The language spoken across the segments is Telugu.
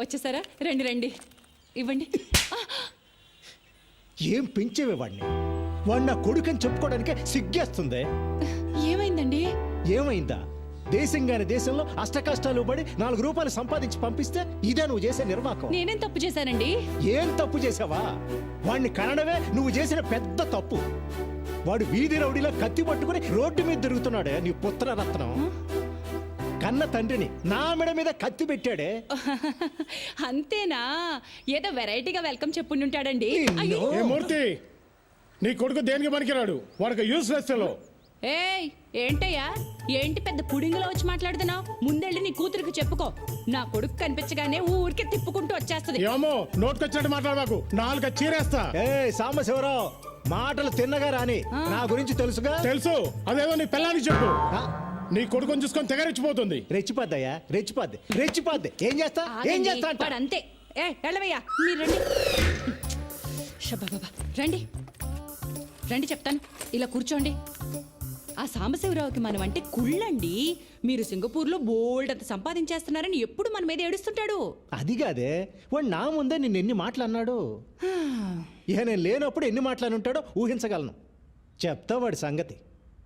వచ్చేసారా? రండి రండి, ఇవ్వండి. ఏం పెంచేవే వాడిని? వాడు నా కొడుకని చెప్పుకోవడానికే సిగ్గేస్తుంది. ఏమైందండి? ఏమైందా? దేశంగానే దేశంలో అష్టకష్టాలు పడి 4 రూపాయలు సంపాదించి పంపిస్తే ఇదే నువ్వు చేసే నిర్వాకం? నేనేం తప్పు చేశానండి? ఏం తప్పు చేసావా? వాడిని కనడమే నువ్వు చేసిన పెద్ద తప్పు. వాడు వీధి రౌడీలో కత్తి పట్టుకుని రోడ్డు మీద తిరుగుతున్నాడే నీ పుత్రరత్నం. కన్న తండ్రిని నా మెడ మీద కత్తి పెట్టాడే. అంతేనా? ఏదో వెరైటీగా వెల్కమ్ చెప్పుంటాడండి. ఏ మూర్తి, నీ కొడుకు దేనికి పనికిరాడు, వాడికి యూస్లెస్ ఫెలో. ఏయ్, ఏంటయ్యా? ఏంటి పెద్ద పుడింగులో వచ్చి మాట్లాడుతున్నావు? ముందెళ్ళి నీ కూతురికి చెప్పుకో. నా కొడుకు కనిపించగానే ఊరికే తిప్పుకుంటూ వచ్చేస్తది. ఏమో నోట్కొచ్చినట్టు మాట్లాడబాకు, 4 చీరేస్తా. ఏ సాంబశివరావు, మాటలు తిన్నగా రాని. నా గురించి తెలుసుగా? తెలుసు, అదేదో నీ పిల్లానికి చెప్పు. ఆ? నీ కొడుకుని చూసుకొని తెగరెచ్చిపోతుంది. రెచ్చిపోద్దయ్యా, రెచ్చిపోద్ది. ఏం చేస్తా అంట? అంతే. ఏ వెళ్ళవయ్యా, మీరు రండి. షబాబా, రండి రండి చెప్తాను. ఇలా కూర్చోండి. ఆ సాంబశివరావుకి మనం అంటే కుళ్ళండి. మీరు సింగపూర్లో బోల్డ్ అంత సంపాదించేస్తున్నారని ఎప్పుడు మన మీద ఏడుస్తుంటాడు. అది కాదే, వాడు నా ముందే నిన్ను ఎన్ని మాటలు అన్నాడు. ఇక నేను లేనప్పుడు ఎన్ని మాటలు ఉంటాడో ఊహించగలను. చెప్తా వాడి సంగతి.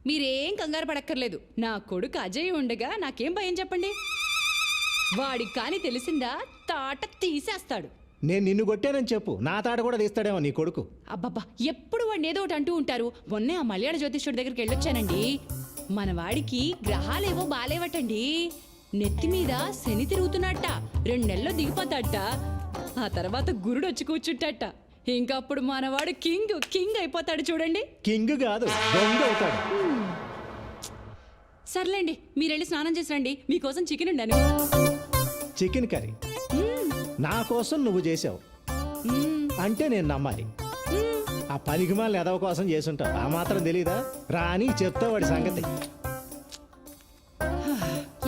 మీరేం కంగారు పడక్కర్లేదు. నా కొడుకు అజయ్ ఉండగా నాకేం భయం చెప్పండి. వాడికి కానీ తెలిసిందా తాట తీసేస్తాడు. నేను నిన్ను కొట్టానని చెప్పు, నా తాట కూడా తీస్తాడేమో నీ కొడుకు. అబ్బబ్బా, ఎప్పుడు వాడిని ఏదో ఒకటి అంటూ ఉంటారు. మొన్నే ఆ మలయాళ జ్యోతిష్యుడి దగ్గరికి వెళ్ళొచ్చానండి. మన వాడికి గ్రహాలేవో బాలేవటండి. నెత్తి మీద శని తిరుగుతున్నట్ట. 2 నెలల్లో దిగిపోతాడట. ఆ తర్వాత గురుడు వచ్చి కూర్చుంటాట. ఇంకప్పుడు మనవాడు కింగ్ అయిపోతాడు చూడండి. కింగ్ కాదు, దొంగ అవుతాడు. సర్లేండి, మీరెళ్ళి స్నానం చేసి రండి. మీకోసం చికెన్ ఉండాను. చికెన్ కర్రీ నా కోసం నువ్వు చేసావు అంటే నేను నమ్మాలి. ఆ పనికిమాల ఎదవ కోసం చేసుంటావు, ఆ మాత్రం తెలీదా? రాని చెప్తా వాడి సంగతి.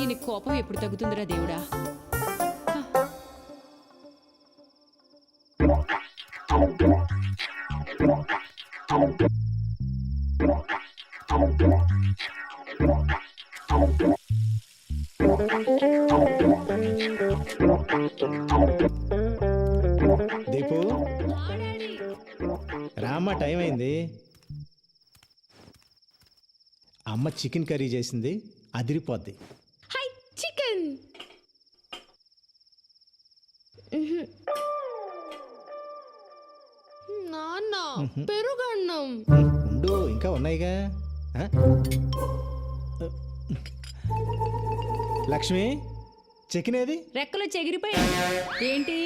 ఈయన కోపం ఎప్పుడు తగ్గుతుందిరా దేవుడా? దీపు, రామ్మ, టైం అయింది. అమ్మ చికెన్ కర్రీ చేసింది, అదిరిపోద్ది. High chicken. నాన్న పెరుగన్నం. ఉండు, ఇంకా ఉన్నాయిగా. లక్ష్మి, చికెన్ ఏది? రెక్కలు చెగిరిపోయాయి. ఏంటి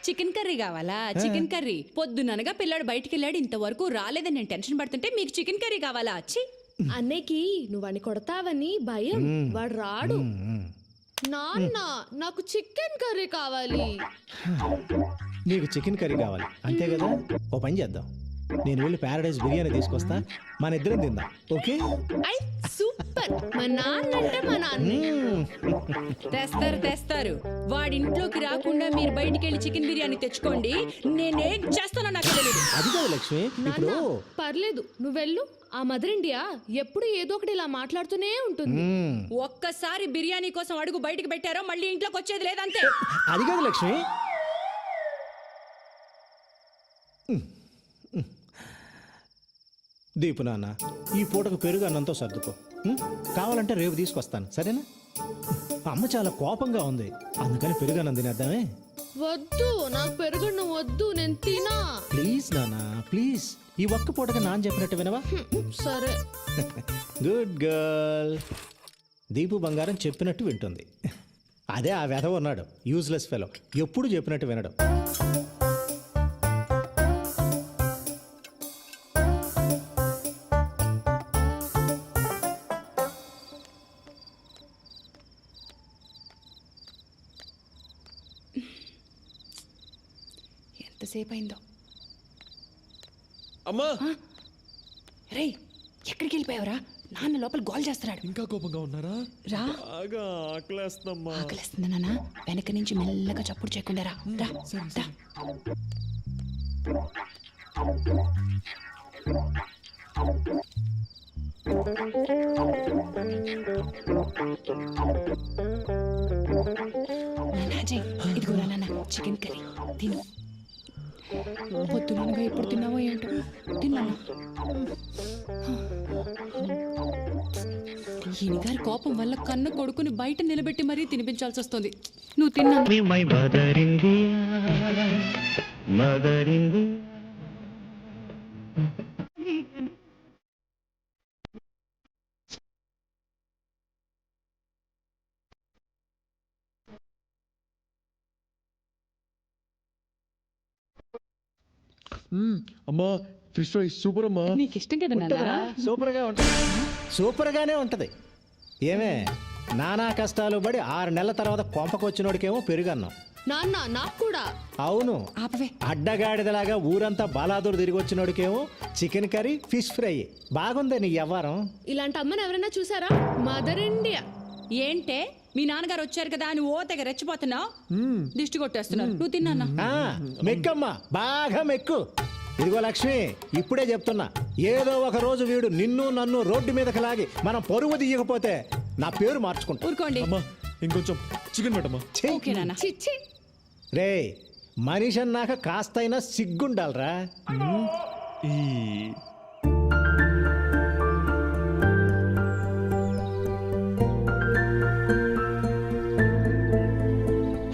చికెన్ కర్రీ కావాలా? చికెన్ కర్రీ పొద్దుననగా పిల్లాడు బయటికి వెళ్ళాడు, ఇంతవరకు రాలేదని నేను టెన్షన్ పడుతుంటే మీకు చికెన్ కర్రీ కావాలా? అన్నయ్యకి నువ్వని కొడతావని భయం, వాడు రాడు. నాన్న నాకు చికెన్ కర్రీ కావాలి. నీకు చికెన్ కర్రీ కావాలి అంతే కదా? ఓ పని చేద్దాం, నేను వెళ్ళి ప్యారడైజ్ బిర్యానీ తీసుకొస్తా, మన ఇద్దరం తిందాం. ఓకే? I super. మా నాన్న అంటే మా నాన్న. తెస్తారు. వాడింట్లోకి రాకుండా మీరు బయటికి వెళ్ళి చికెన్ బిర్యానీ తెచ్చుకోండి. నేనేం చేస్తానో నాకు తెలియదు. అది కాదు లక్ష్మి, ఇప్పుడు పర్లేదు నువ్వు వెళ్ళు. ఆ మదర్ ఇండియా ఎప్పుడు ఏదో ఒకటి ఇలా మాట్లాడుతూనే ఉంటుంది. ఒక్కసారి బిర్యానీ కోసం అడుగు బయటికి పెట్టారో మళ్ళీ ఇంట్లోకి వచ్చేది లేదంతే. అది కాదు లక్ష్మి, దీపు నాన్న, ఈ పూటకు పెరుగు అన్నంతో సర్దుకో. కావాలంటే రేపు తీసుకొస్తాను, సరేనా? అమ్మ చాలా కోపంగా ఉంది, అందుకని పెరుగు అన్నం తినేద్దామే. వద్దు, నాకు పెరుగన్నం వద్దు, నేను తినా. ప్లీజ్ నాన్న, ప్లీజ్. ఈ ఒక్క పూటగా నాన్న చెప్పినట్టు వినవా? సరే. Good girl. దీపు బంగారం చెప్పినట్టు వింటుంది. అదే ఆ వెధవ ఉన్నాడు, యూజ్లెస్ ఫెలో, ఎప్పుడు చెప్పినట్టు వినడు. ఎంతసేపు అయిందో. అమ్మా, రే, ఎక్కడికి వెళ్ళిపోయావరా? నాన్న లోపల గోల్ చేస్తున్నాడు. ఇంకా కోపంగా ఉన్నారా? రా. బాగా ఆకలేస్తుందమ్మా. ఆకలేస్తుంది నాన్న. వెనక నుంచి మెల్లగా చప్పుడు చేయకుండా రా. రా. నాన్న అజయ్ ఇదిగోరా నాన్న చికెన్ కర్రీ తిను. పొద్దుననగా ఎప్పుడు తిన్నావో ఏంటో తిన్నా. ఈయన గారి కోపం వల్ల కన్న కొడుకుని బయట నిలబెట్టి మరీ తినిపించాల్సి వస్తుంది. నువ్వు తిన్నా. అమ్మా ఫిష్ ఫ్రై సూపర్ అమ్మా. నీకు ఇష్టం కదా నాన్న. సూపర్గా ఉంటుంది. సూపర్గానే ఉంటుంది. ఏమే నానా కష్టాలు పడి 6 నెలల తర్వాత కొంపకొచ్చినోడికేమో పెరుగన్నాం. నాన్న నాకు కూడా. అవును, ఆపవే. అడ్డగాడిదలాగా ఊరంతా బాలాదూరు తిరిగి వచ్చినోడికేమో చికెన్ కర్రీ ఫిష్ ఫ్రై. బాగుంది నీ వ్యవహారం. ఇలాంటి అమ్మని ఎవరైనా చూసారా? Mother India. ఏంటే మీ నాన్నగారు వచ్చారు కదా అని ఓ తెగ రెచ్చిపోతున్నావు. దిష్టి కొట్టేస్తున్నారు. నువ్వు తిన్నా. మెక్కమ్మా, బాగా మెక్కు. ఇదిగో లక్ష్మి, ఇప్పుడే చెప్తున్నా, ఏదో ఒక రోజు వీడు నిన్ను నన్ను రోడ్డు మీదకి లాగి మనం పరువు తీయకపోతే నా పేరు మార్చుకుంటా. ఊరుకోండి. అమ్మా ఇంకొంచెం చికెన్ పెట్టమ్మా. ఓకే నాన్న. చిచ్చి. రే, మనిషి అన్నాక కాస్తైనా సిగ్గుండాలరా. ఈ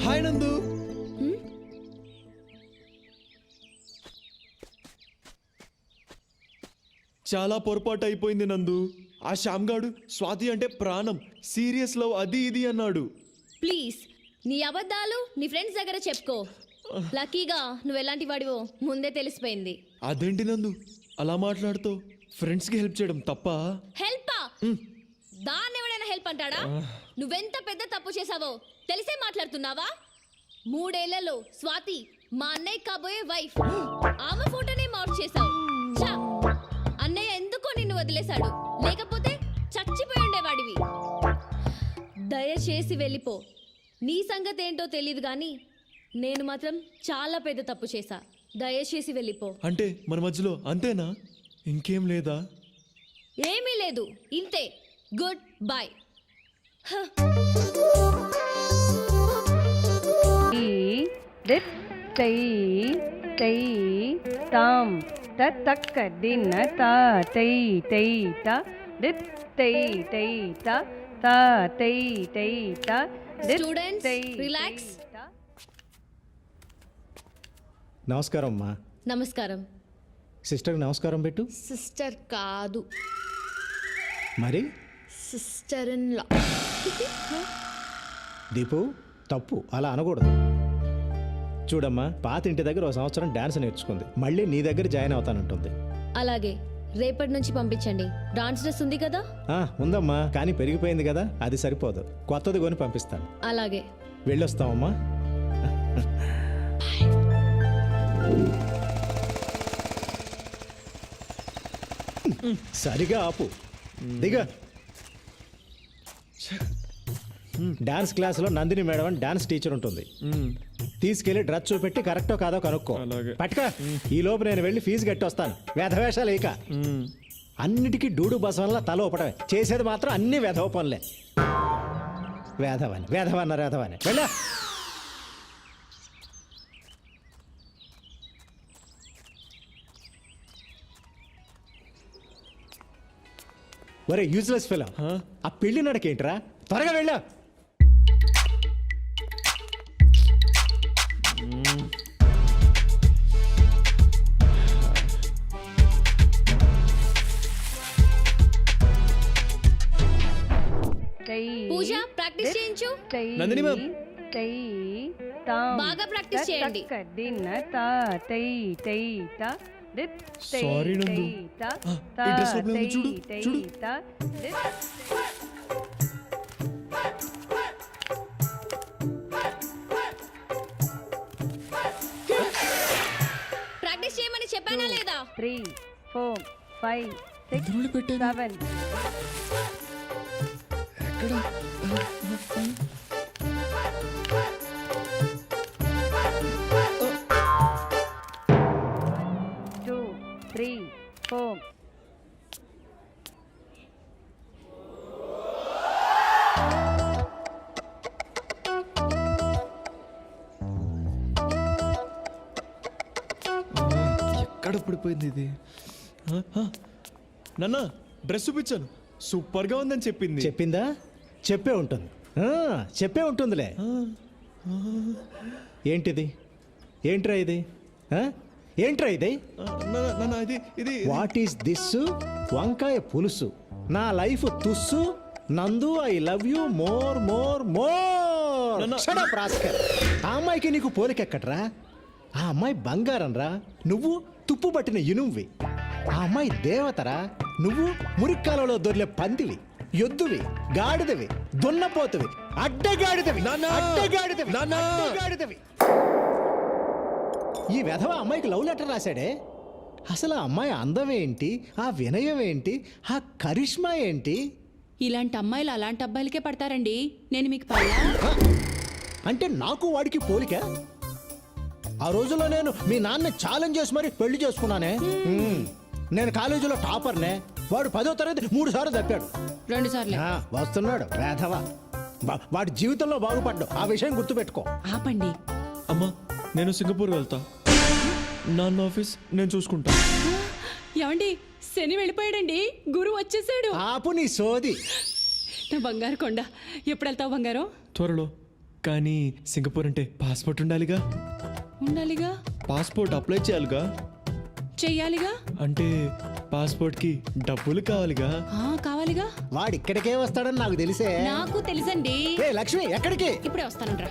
హాయ్ నందు. చాలా పొరపాటు అయిపోయింది నందు. ఆ శ్యామ్గాడు స్వాతి అంటే ప్రాణం, సీరియస్ లవ్ అది ఇది అన్నాడు. ప్లీజ్ నీ అబద్ధాలు నీ ఫ్రెండ్స్ దగ్గర చెప్పుకో. లక్కీగా నువ్వు ఎలాంటి వాడివో ముందే తెలిసిపోయింది. అదేంటి నందు అలా మాట్లాడుతూ? ఫ్రెండ్స్కి హెల్ప్ చేయడం తప్ప? హెల్పా? దాన్ని ఎవడైనా హెల్ప్ అంటాడా? నువ్వెంత పెద్ద తప్పు చేసావో తెలిసే మాట్లాడుతున్నావా? 3 ఏళ్లలో స్వాతి మా అన్నయ్య కాబోయే వైఫ్. ఆమె ఫోటోనే మార్క్ చేసావు. ఛా! అన్నయ్య ఎందుకో నిన్ను వదిలేశాడు, లేకపోతే చచ్చిపోయి ఉండేవాడివి. దయచేసి వెళ్ళిపో. నీ సంగతి ఏంటో తెలియదు కానీ నేను మాత్రం చాలా పెద్ద తప్పు చేశా. దయచేసి వెళ్ళిపో. అంటే మన మధ్యలో అంతేనా? ఇంకేం లేదా? ఏమీ లేదు, ఇంతే. Good bye. దిత్ తై తై తాం తక్క దిన తా తై తై తా దిత్ తై తై తా తా తై తై తా దిత్ స్టూడెంట్స్ తై రిలాక్స్. నమస్కారం అమ్మా. నమస్కారం. సిస్టర్కి నమస్కారం పెట్టు. సిస్టర్ కాదు, మరి సిస్టర్ ఇన్ లా. దీపు, తప్పు, అలా అనకూడదు. చూడమ్మా, పాత ఇంటి దగ్గర 1 సంవత్సరం డాన్స్ నేర్చుకుంది, మళ్ళీ నీ దగ్గర జాయిన్ అవుతానంటుంది. అలాగే రేపటి నుంచి పంపించండి. డాన్స్ డ్రెస్ ఉంది కదా? ఉందమ్మా, కానీ పెరిగిపోయింది కదా, అది సరిపోదు. కొత్తది కొని పంపిస్తాను. అలాగే వెళ్ళొస్తామమ్మా. సరిగా ఆపు, దిగా. డాన్స్ క్లాసులో నందిని మేడం అని డాన్స్ టీచర్ ఉంటుంది. తీసుకెళ్లి డ్రెస్ చూపెట్టి కరెక్టో కాదో కనుక్కో. అలాగే. పట్టుక. ఈ లోపు నేను వెళ్ళి ఫీజు కట్టి వస్తాను. వేధవేషాలు ఇక అన్నిటికీ డూడు బసవన్లా తల ఊపడమే, చేసేది మాత్రం అన్ని వేధవ పనులే. వేధవని వేధవన్నారు, వేధవని వెళ్ళా. ఒరే యూజ్లెస్ ఫెలో, ఆ పెళ్లి నడకేంట్రా? త్వరగా వెళ్ళా. పూజ ప్రాక్టీస్ చేయించు. నందిని మ్యామ్. తై తాం బాగా ప్రాక్టీస్ చేయండి. తక్క దిన తా తై తై తా దిత్ తై Sorry, నందు. తై తా ఈ dress లోపల ఉంది, చూడు, తై చూడు. తా దిత్ ప్రాక్టీస్ చేయమని చెప్పానా లేదా? 3 4 5 6 ఇందులో పెట్టాను. 7 ఎక్కడ? 2 3 4 అయిపోయింది ఇది నాన్న డ్రెస్ చూపించాను సూపర్గా ఉందని చెప్పింది. చెప్పిందా? చెప్పే ఉంటుంది. చెప్పే ఉంటుందిలే. ఏంటిది? ఏంట్రా ఇది? ఏంట్రా ఇది? నాన్న ఇది ఇది వాట్ ఈస్ దిస్? వంకాయ పులుసు. నా లైఫ్ తుస్సు. నందు I love you more more more. నాన్న. ఆ అమ్మాయికి నీకు పోలికెక్కట్రా? ఆ అమ్మాయి బంగారం రా, నువ్వు తుప్పు పట్టిన ఇనుమువి. ఆ అమ్మాయి దేవతరా, నువ్వు మురిక్కాలలో దొర్లే పందివి, ఎద్దువి, గాడిదవి, దున్నపోతువి, అడ్డగాడిదవి, నాన్న. అడ్డగాడిదవి, నాన్న. అడ్డగాడిదవి. ఈ వెధవ అమ్మాయికి లవ్ లెటర్ రాశాడే. అసలు ఆ అమ్మాయి అందం ఏంటి, ఆ వినయం ఏంటి, ఆ కరిష్మా ఏంటి? ఇలాంటి అమ్మాయిలు అలాంటి అబ్బాయిలకే పడతారండి. నేను మీకు పడలా? హ? అంటే నాకు వాడికి పోలిక? ఆ రోజుల్లో నేను మీ నాన్న ఛాలెంజ్ చేసి మరి పెళ్లి చేసుకున్నానే. నేను కాలేజీలో టాపర్నే. వాడు 10వ తరగతి 3 సార్లు తప్పాడు. 2 సార్లే. వస్తున్నాడు వేధవ. వాడి జీవితంలో బాగుపడ్డావు, ఆ విషయం గుర్తుపెట్టుకో. ఆపండి. అమ్మా నేను సింగపూర్ వెళ్తా. నాన్న ఆఫీస్ నేను చూసుకుంటా. ఏమండి, శని వెళ్ళిపోయాడండి, గురువు వచ్చేసాడు. ఆపు నీ సోది. నా బంగారు కొండ. ఎప్పుడు వెళ్తావు బంగారం? త్వరలో. కానీ సింగపూర్ అంటే పాస్పోర్ట్ ఉండాలిగా. ఉండాలిగా. పాస్పోర్ట్ అప్లై చేయాలిగా. చెయ్యాలిగా. అంటే పాస్పోర్ట్కి డబ్బులు కావాలిగా. కావాలిగా. వాడు ఇక్కడికే వస్తాడని నాకు తెలిసే. నాకు తెలుసండి. ఏ లక్ష్మి, ఎక్కడికి? ఇప్పుడే వస్తానంట్రా.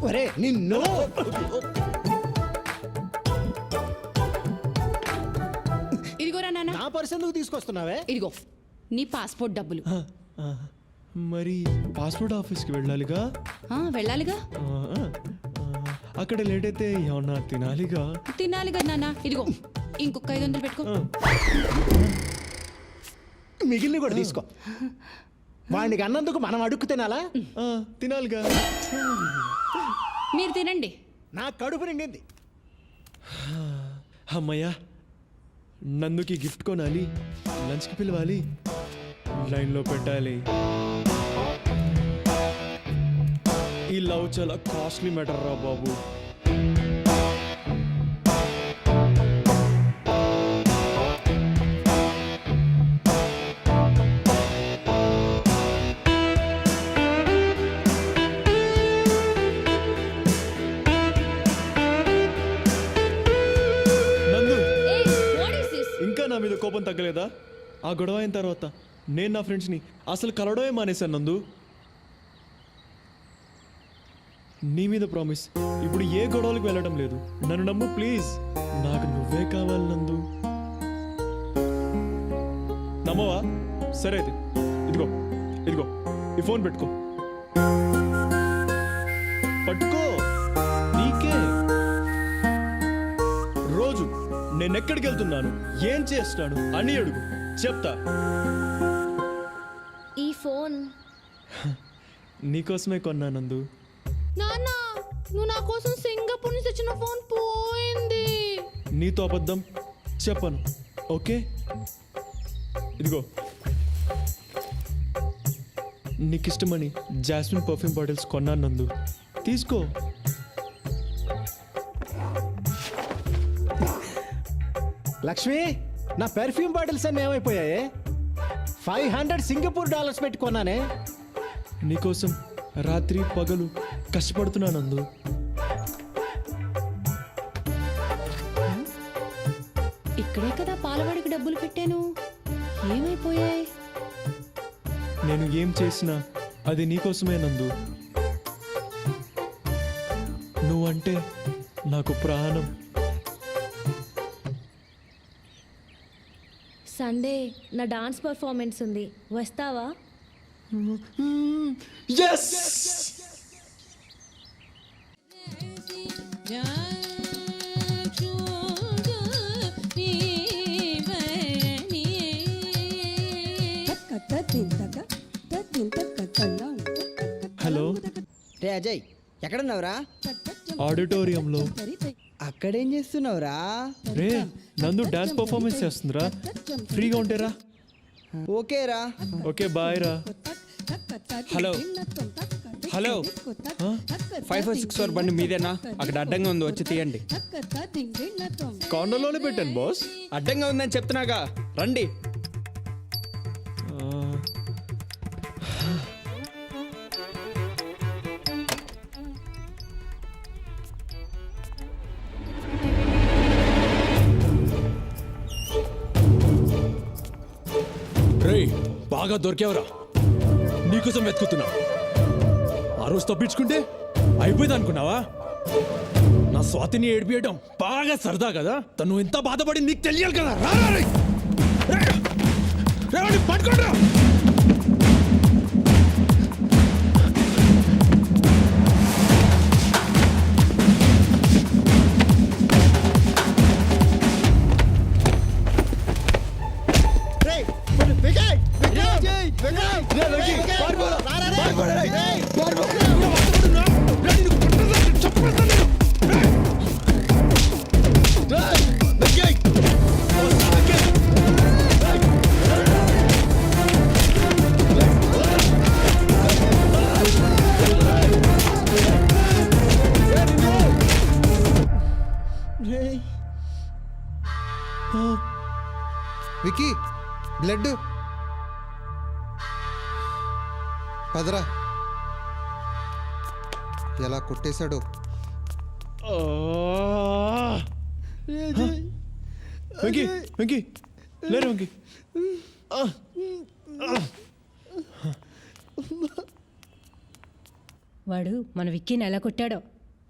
ఒరే నిన్ను. ఇదిగోరా నాన్న. నా పర్స్ ఎందుకు తీసుకొస్తున్నావే? ఇదిగో నీ పాస్పోర్ట్ డబ్బులు. ఆ, మరి పాస్పోర్ట్ ఆఫీస్కి వెళ్ళాలిగా. వెళ్ళాలిగా. అక్కడ లేట్ అయితే ఏమన్నా తినాలిగా. తినాలిగా నాన్న. ఇదిగో ఇంకొక 500 పెట్టుకో. మిగిలిన కూడా తీసుకో. వాడికి అన్నందుకు మనం అడుక్కు తినాలా? తినాలిగా. మీరు తినండి. నా కడుపు నిండింది. అమ్మయ్యా, నందుకి గిఫ్ట్ కొనాలి, లంచ్కి పిలవాలి, లైన్లో పెట్టాలి. ఈ లవ్ చాలా కాస్ట్లీ మ్యాటర్ రా బాబు. నందు, వాట్ ఇస్ దిస్? ఇంకా నా మీద కోపం తగ్గలేదా? ఆ గొడవ అయిన తర్వాత నేను నా ఫ్రెండ్స్ని అసలు కలవడమే మానేశాను నందు. నీ మీద ప్రామిస్, ఇప్పుడు ఏ గొడవలకు వెళ్ళడం లేదు. నన్ను నమ్ము ప్లీజ్. నాకు నువ్వే కావాలి నందు. నమ్మవా? సరే అయితే ఇదిగో ఇదిగో ఈ ఫోన్ పెట్టుకో. పట్టుకో, నీకే. రోజు నేను ఎక్కడికి వెళ్తున్నాను, ఏం చేస్తాను అని అడుగు, చెప్తా. ఈ ఫోన్ నీకోసమే కొన్నా నందు. నాన్న, నువ్వు నా కోసం సింగపూర్ నుంచి తెచ్చిన ఫోన్ పోయింది. నీతో అబద్ధం చెప్పను, ఓకే? ఇదిగో నీకు ఇష్టమని జాస్మిన్ పర్ఫ్యూమ్ బాటిల్స్ కొన్నాను నందు, తీసుకో. లక్ష్మి, నా పెర్ఫ్యూమ్ బాటిల్స్ అన్నీ ఏమైపోయాయి? $500 సింగపూర్ డాలర్స్ పెట్టుకున్నానే. నీకోసం రాత్రి పగలు కష్టపడుతున్నా నందు. ఇక్కడే కదా పాలవాడికి డబ్బులు పెట్టాను, ఏమైపోయాయి? నేను ఏం చేసినా అది నీకోసమే నందు. నువ్వంటే నాకు ప్రాణం. సండే నా డాన్స్ పర్ఫార్మెన్స్ ఉంది, వస్తావా? Yes! హలో రే అజయ్, ఎక్కడున్నావురా? ఆడిటోరియంలో. అక్కడేం చేస్తున్నావురా? రే నందు డాన్స్ పర్ఫార్మెన్స్ చేస్తుందిరా, ఫ్రీగా ఉంటేరా. ఓకేరా. ఓకే బాయ్ రా. హలో, హలో 546 బండి మీదేనా? అక్కడ అడ్డంగా ఉంది, వచ్చి తీయండి. కార్నర్లోనే పెట్టాను బాస్. అడ్డంగా ఉందని చెప్తున్నాగా, రండి. రేయ్, బాగా దొరికావురా. నీకోసం వెతుకుతున్నా. ఆ రోజు తప్పించుకుంటే అయిపోయింది అనుకున్నావా? నా స్వాతిని ఏడిపియడం బాగా సరదా కదా. తను ఎంత బాధపడి నీకు తెలియాలి కదా. పట్టుకోండి. వికీ, బ్లడ్ పదరా. ఎలా కొట్టేశాడు. వెంకీ, వెంకీ, లేరు వెంకీ. వాడు మన విక్కీని ఎలా కొట్టాడో,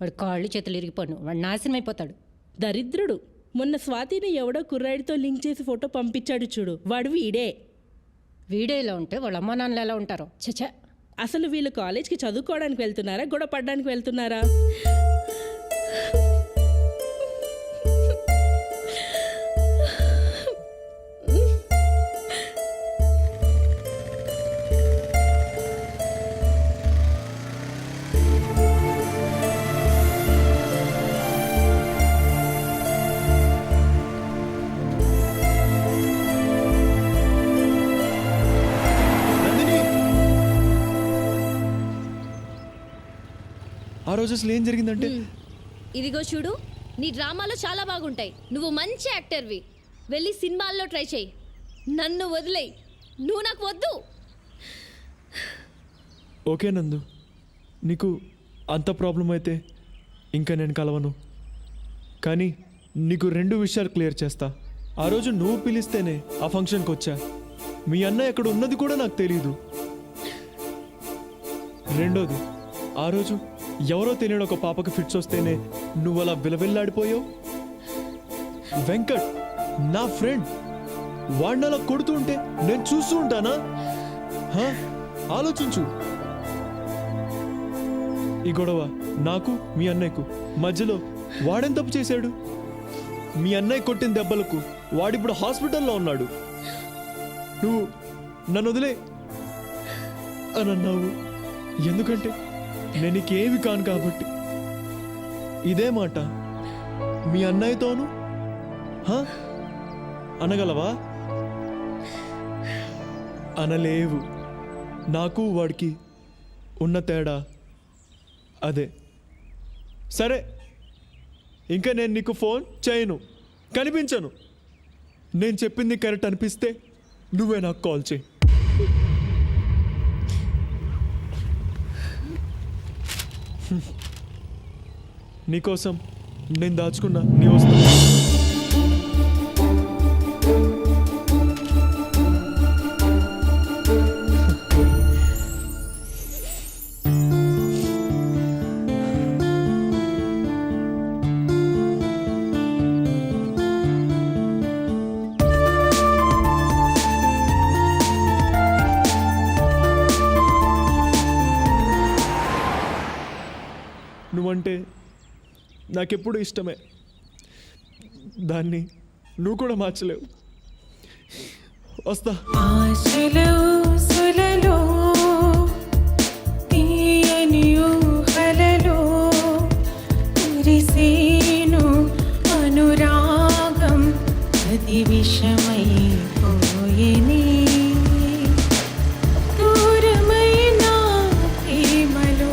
వాడు కాళ్ళు చేతులు ఇరిగిపోను, వాడు నాశనం అయిపోతాడు. దరిద్రుడు. మొన్న స్వాతిని ఎవడో కుర్రాడితో లింక్ చేసి ఫోటో పంపించాడు చూడు, వాడు వీడే. వీడియో ఇలా ఉంటే వాళ్ళ అమ్మా నాన్నలు ఎలా ఉంటారో. చచ్చా. అసలు వీళ్ళు కాలేజ్కి చదువుకోవడానికి వెళ్తున్నారా, గొడవ పడడానికి వెళ్తున్నారా? ఆ రోజు అసలు ఏం జరిగిందంటే, ఇదిగో చూడు, నీ డ్రామాలో చాలా బాగుంటాయి. నువ్వు మంచి యాక్టర్వి. వెళ్ళి సినిమాల్లో ట్రై చేయి. నన్ను వదిలేయి. నువ్వు నాకు వద్దు. ఓకే నందు, నీకు అంత ప్రాబ్లం అయితే ఇంకా నేను కలవను. కానీ నీకు 2 విషయాలు క్లియర్ చేస్తా. ఆ రోజు నువ్వు పిలిస్తేనే ఆ ఫంక్షన్కి వచ్చా. మీ అన్న ఎక్కడ ఉన్నది కూడా నాకు తెలియదు. రెండోది, ఆ రోజు ఎవరో తెలియని ఒక పాపకి ఫిట్స్ వస్తేనే నువ్వు అలా విలవిల్లాడిపోయావు. వెంకట్ నా ఫ్రెండ్, వాడిని అలా కొడుతూ ఉంటే నేను చూస్తూ ఉంటానా? ఆలోచించు. ఈ గొడవ నాకు మీ అన్నయ్యకు మధ్యలో వాడేం తప్పు చేశాడు? మీ అన్నయ్య కొట్టిన దెబ్బలకు వాడిప్పుడు హాస్పిటల్లో ఉన్నాడు. నువ్వు నన్ను వదిలే అని అన్నావు. ఎందుకంటే నేను నీకేమి కాను కాబట్టి. ఇదే మాట మీ అన్నయ్యతోను అనగలవా? అనలేవు. నాకు వాడికి ఉన్న తేడా అదే. సరే, ఇంకా నేను నీకు ఫోన్ చేయను, కనిపించను. నేను చెప్పింది కరెక్ట్ అనిపిస్తే నువ్వే నాకు కాల్ చేయి. నీకోసం నేను దాచుకున్నా నీ వస్తువు. నువ్వంటే నాకెప్పుడు ఇష్టమే. దాన్ని నువ్వు కూడా మార్చలేవు. వస్తా. అనురాగం అది విషమై పోయేనే. దూరమైన ప్రేమలో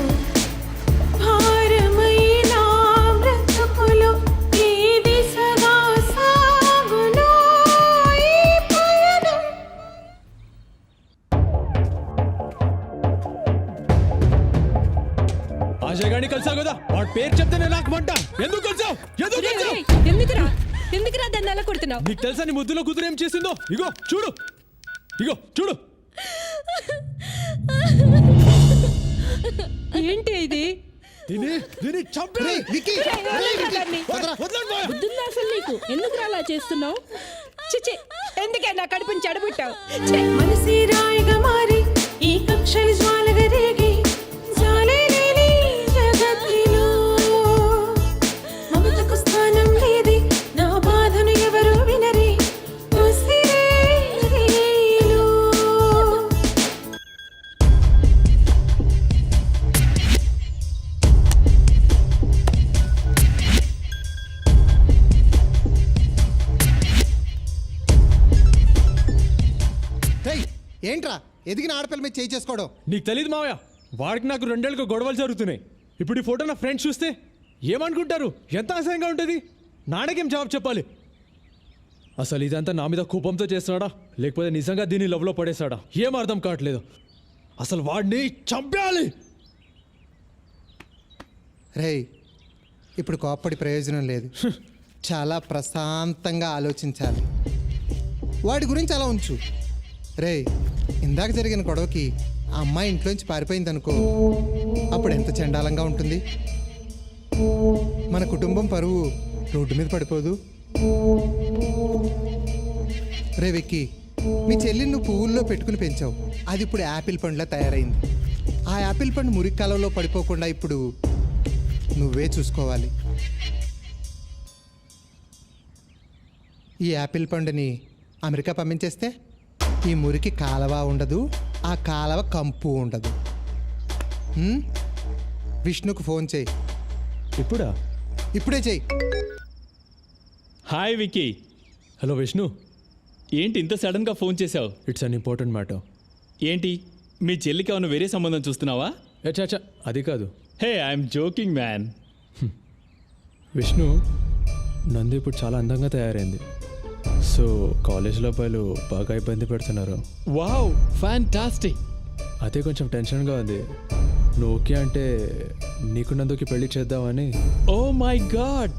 అజయ్ గారిని కలిసావు కదా, వాడి పేరు చెప్తేనే నాకు మంట. ఎందుకు కలిసావు? ఎందుకు కలిసావు? ఎందుకురా దాన్ని అలా కొడుతున్నావు? నీకు తెలుసా నీ ముద్దులో కూతురు ఏం చేసిందో? ఇగో చూడు, ఇగో చూడు. ఏంటి ఇది? దీన్ని చంపేయ్. బుద్ధుందా అసలు నీకు? ఎందుకు అలా చేస్తున్నావు? చిచి, ఎందుకే నా కడుపుని చెడబుట్టావు? మనసి రాయిగా మారి ఈ కక్షలు జ్వాలగా రేగి జాలే లేని జగత్తులో మమతకు స్థానం లేది, నా బాధను ఎవరు వినరి ఉసిరే రేలో. ఏంట్రా ఎదిగిన ఆడపిల్ల మీద చేయి చేసుకోవడం? నీకు తెలియదు మావయ్య, వాడికి నాకు 2 ఏళ్ళుగా గొడవలు జరుగుతున్నాయి. ఇప్పుడు ఈ ఫోటో నా ఫ్రెండ్స్ చూస్తే ఏమనుకుంటారు? ఎంత అసహ్యంగా ఉంటుంది. నాన్నకేం జవాబు చెప్పాలి? అసలు ఇదంతా నా మీద కోపంతో చేస్తున్నాడా, లేకపోతే నిజంగా దీన్ని లవ్లో పడేశాడా? ఏం అర్థం కావట్లేదు. అసలు వాడిని చంపేయాలి. రేయ్, ఇప్పుడు కోప్పడి ప్రయోజనం లేదు. చాలా ప్రశాంతంగా ఆలోచించాలి. వాడి గురించి అలా ఉంచు. రేయ్, ఇందాక జరిగిన గొడవకి ఆ అమ్మాయి ఇంట్లోంచి పారిపోయిందనుకో, అప్పుడు ఎంత చండాలంగా ఉంటుంది. మన కుటుంబం పరువు రోడ్డు మీద పడిపోదు. రే విక్కీ, మీ చెల్లిని నువ్వు పువ్వుల్లో పెట్టుకుని పెంచావు, అది ఇప్పుడు యాపిల్ పండులా తయారైంది. ఆ యాపిల్ పండు మురికి కాలంలో పడిపోకుండా ఇప్పుడు నువ్వే చూసుకోవాలి. ఈ యాపిల్ పండుని అమెరికా పంపించేస్తే ఈ మురికి కాలవ ఉండదు, ఆ కాలవ కంపు ఉండదు. విష్ణుకు ఫోన్ చేయి. ఇప్పుడా? ఇప్పుడే చెయ్యి. హాయ్ విక్కీ. హలో విష్ణు, ఏంటి ఇంత సడన్గా ఫోన్ చేసావు? It's an important matter. ఏంటి, మీ చెల్లికి ఏమైనా వేరే సంబంధం చూస్తున్నావా? చాచా, అది కాదు. హే, ఐఎమ్ జోకింగ్ మ్యాన్. విష్ణు, నందు ఇప్పుడు చాలా అందంగా తయారైంది. సో కాలేజ్లో అబ్బాయిలు బాగా ఇబ్బంది పెడుతున్నారు. Wow, fantastic. అదే కొంచెం టెన్షన్గా ఉంది. నువ్వు ఓకే అంటే నీకు నందుకి పెళ్లి చేద్దామని. ఓ మై గాడ్,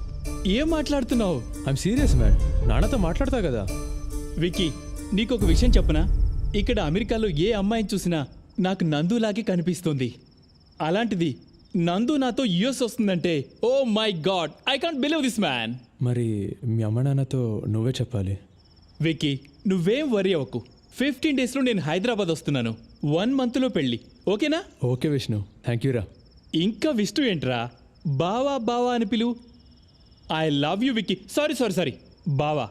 ఏం మాట్లాడుతున్నావు? ఐఎమ్ సీరియస్ మ్యాన్, నాన్నతో మాట్లాడతా కదా. విక్కీ, నీకు ఒక విషయం చెప్పనా? ఇక్కడ అమెరికాలో ఏ అమ్మాయిని చూసినా నాకు నందులాగే కనిపిస్తుంది. అలాంటిది నందు నాతో యుఎస్ వస్తుందంటే, oh my god, I can't believe this man. మరి మీ అమ్మ నాన్నతో నువ్వే చెప్పాలి. విక్కీ, నువ్వేం వరీ అవ్వకు. 15 డేస్లో నేను హైదరాబాద్ వస్తున్నాను. 1 మంత్లో పెళ్ళి, ఓకేనా? ఓకే విష్ణు, థ్యాంక్ యూ రా. ఇంకా విష్ణు ఏంట్రా? బావా బావా అని పిలువు. I love you Vicky. Sorry బావా.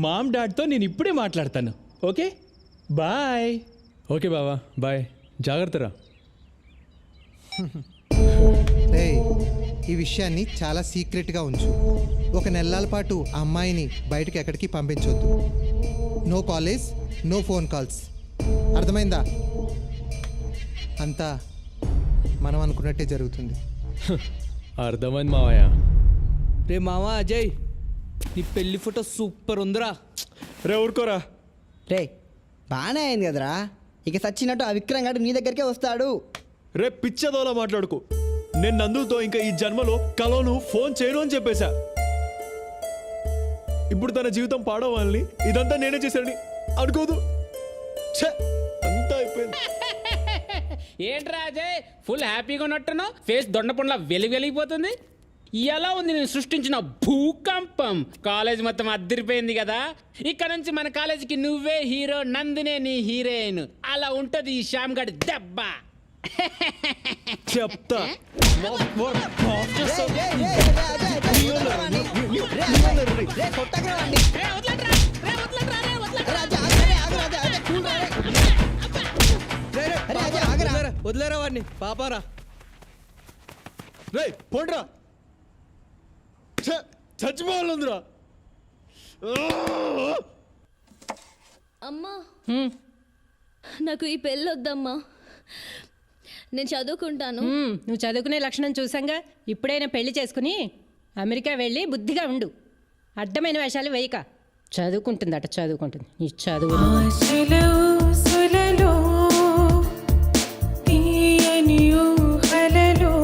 మామ్ డాడ్తో నేను ఇప్పుడే మాట్లాడతాను. Okay, bye. ఓకే బావా, బాయ్. జాగ్రత్త రా. రేయ్, ఈ విషయాన్ని చాలా సీక్రెట్గా ఉంచు. 1 నెలల పాటు ఆ అమ్మాయిని బయటకు ఎక్కడికి పంపించొద్దు. No college, no phone calls. అర్థమైందా? అంతా మనం అనుకున్నట్టే జరుగుతుంది. అర్థమైంది మావయ్య. రే మావా అజయ్, నీ పెళ్లి ఫోటో సూపర్ ఉందిరా. రే ఊరుకోరా. రే బాగానే అయింది కదరా, ఇక సచ్చినట్టు ఆ విక్రమ్ గారు నీ దగ్గరికే వస్తాడు. రే పిచ్చదోలా మాట్లాడుకో. నేను నందుతో ఇంకా ఈ జన్మలో కలోను ఫోన్ చేయను అని చెప్పేశా. ఇప్పుడు తన జీవితం పాడవాలని ఇదంతా నేనే చేశానని అనుకోదు. అంతా అయిపోయింది. ఏంట్రా అజయ్, ఫుల్ హ్యాపీగా ఉన్నట్టున్నావు? ఫేస్ దొండపండ్లా వెలిగిపోతుంది. ఎలా ఉంది నేను సృష్టించిన భూకంపం? కాలేజ్ మొత్తం అద్దరిపోయింది కదా. ఇక్కడ నుంచి మన కాలేజీకి నువ్వే హీరో, నందినే నీ హీరోయిన్. అలా ఉంటది ఈ శ్యామ్ గడి దెబ్బ. చెప్తా. వదిలేరా వాడిని, పాపారా. రే పోండ్రా, చచ్చిపోవాలందిరా. అమ్మా, నాకు ఈ పెళ్ళి వద్దమ్మా. నేను చదువుకుంటాను. నువ్వు చదువుకునే లక్షణం చూసాంగా. ఇప్పుడైనా పెళ్లి చేసుకుని అమెరికా వెళ్ళి బుద్ధిగా ఉండు. అడ్డమైన వేషాలు వేయక. చదువుకుంటుందట, చదువుకుంటుంది. ఈ చదువు ఆశలో సులలో తీయని ఊహలలో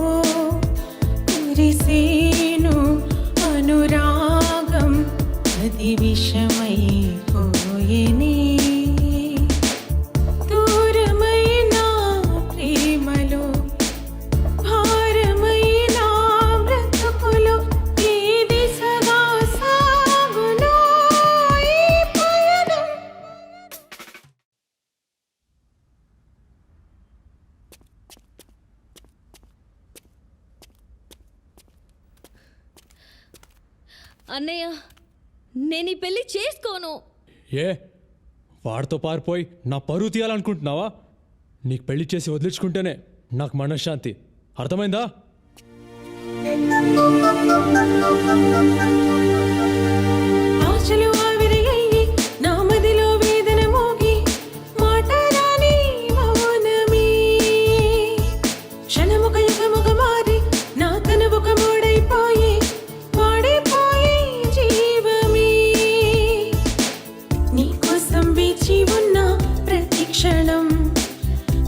అన్నయ్య నేను ఈ పెళ్లి చేసుకోను. ఏ వాడితో పారిపోయి నా పరువు తీయాలనుకుంటున్నావా? నీకు పెళ్లి చేసి వదిలించుకుంటేనే నాకు మనశ్శాంతి. అర్థమైందా? ఆశలు ఆవిరయ్యి నా మదిలో వేదన మోగి మాట రాని మౌనమే క్షణముక యుగముగ మారి నా తనువుక మూడైపోయి వాడిపోయి జీవమే నీ కోసం వేచి ఉన్న ప్రతి క్షణం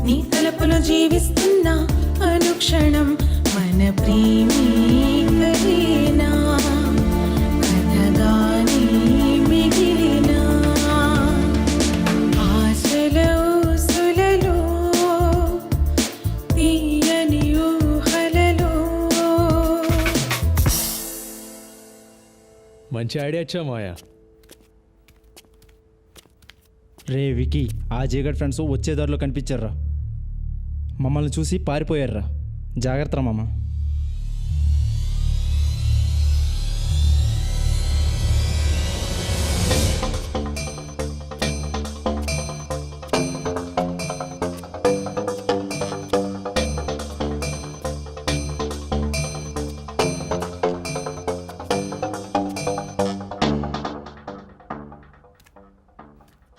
నీ తలుపులో జీవిస్తున్న అనుక్షణం మన ప్రేమే కలేనా కథగానే మిగిలినా ఆశల ఊసులలో తీయని ఊహలలో. మంచి ఐడియా ఇచ్చా మాయా. రే వికీ, ఆ జీగడ్ ఫ్రెండ్స్ వచ్చే దారిలో కనిపించారా, మమ్మల్ని చూసి పారిపోయారా. జాగ్రత్త మామ.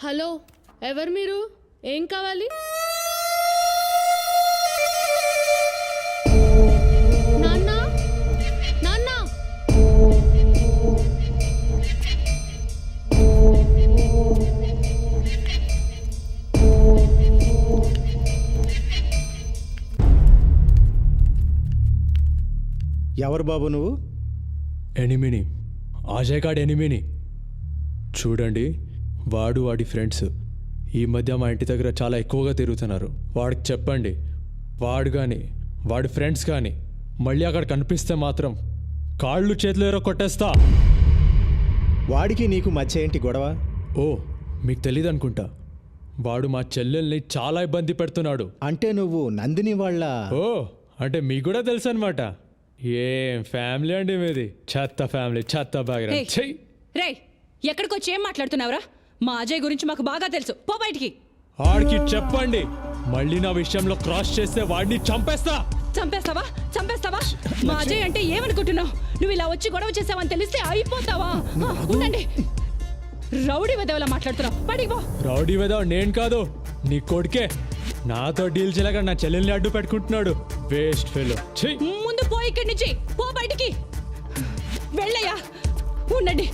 హలో, ఎవరు మీరు? ఏం కావాలి? నాన్న, నాన్న. ఎవరు బాబు నువ్వు? ఎనిమిని, అజయ్ గాడ్ ఎనిమిని. చూడండి, వాడు వాడి ఫ్రెండ్స్ ఈ మధ్య మా ఇంటి దగ్గర చాలా ఎక్కువగా తిరుగుతున్నారు. వాడికి చెప్పండి, వాడు కానీ వాడి ఫ్రెండ్స్ కానీ మళ్ళీ అక్కడ కనిపిస్తే మాత్రం కాళ్ళు చేతులు ఎరో కొట్టేస్తా. వాడికి నీకు మధ్య ఏంటి గొడవ? ఓ, మీకు తెలియదు అనుకుంటా. వాడు మా చెల్లెల్ని చాలా ఇబ్బంది పెడుతున్నాడు. అంటే నువ్వు నందిని వాళ్ళ? ఓ, అంటే మీకు కూడా తెలుసు అనమాట. ఏం ఫ్యామిలీ అండి మీది? చెత్త ఫ్యామిలీ, చెత్త బాగా. రే, ఎక్కడికొచ్చి ఏం మాట్లాడుతున్నావురా? మా అజయ్ గురించి మాకు బాగా తెలుసు. పో బయటికి. వాడికి చెప్పండి, మళ్ళీ నా విషయంలో క్రాస్ చేస్తే వాడిని చంపేస్తా. చంపేస్తావా? చంపేస్తావా? మా అజయ్ అంటే ఏమనుకుంటున్నావు? నువ్వు ఇలా వచ్చి గొడవ చేసావని తెలిస్తే అయిపోతావా? ఉండండి. రౌడీ వెదవలా మాట్లాడుతున్నావు. బయటికి పో. రౌడీ వెదవ నేను కాదు, నీ కొడుకే. నాతో డీల్ చేయలేక నా చెల్లెల్ని అడ్డు పెట్టుకుంటున్నాడు. Waste fellow. ముందు పో ఇక్కడి నుంచి. పో బయటికి. వెళ్ళయ్యా. ఉండండి.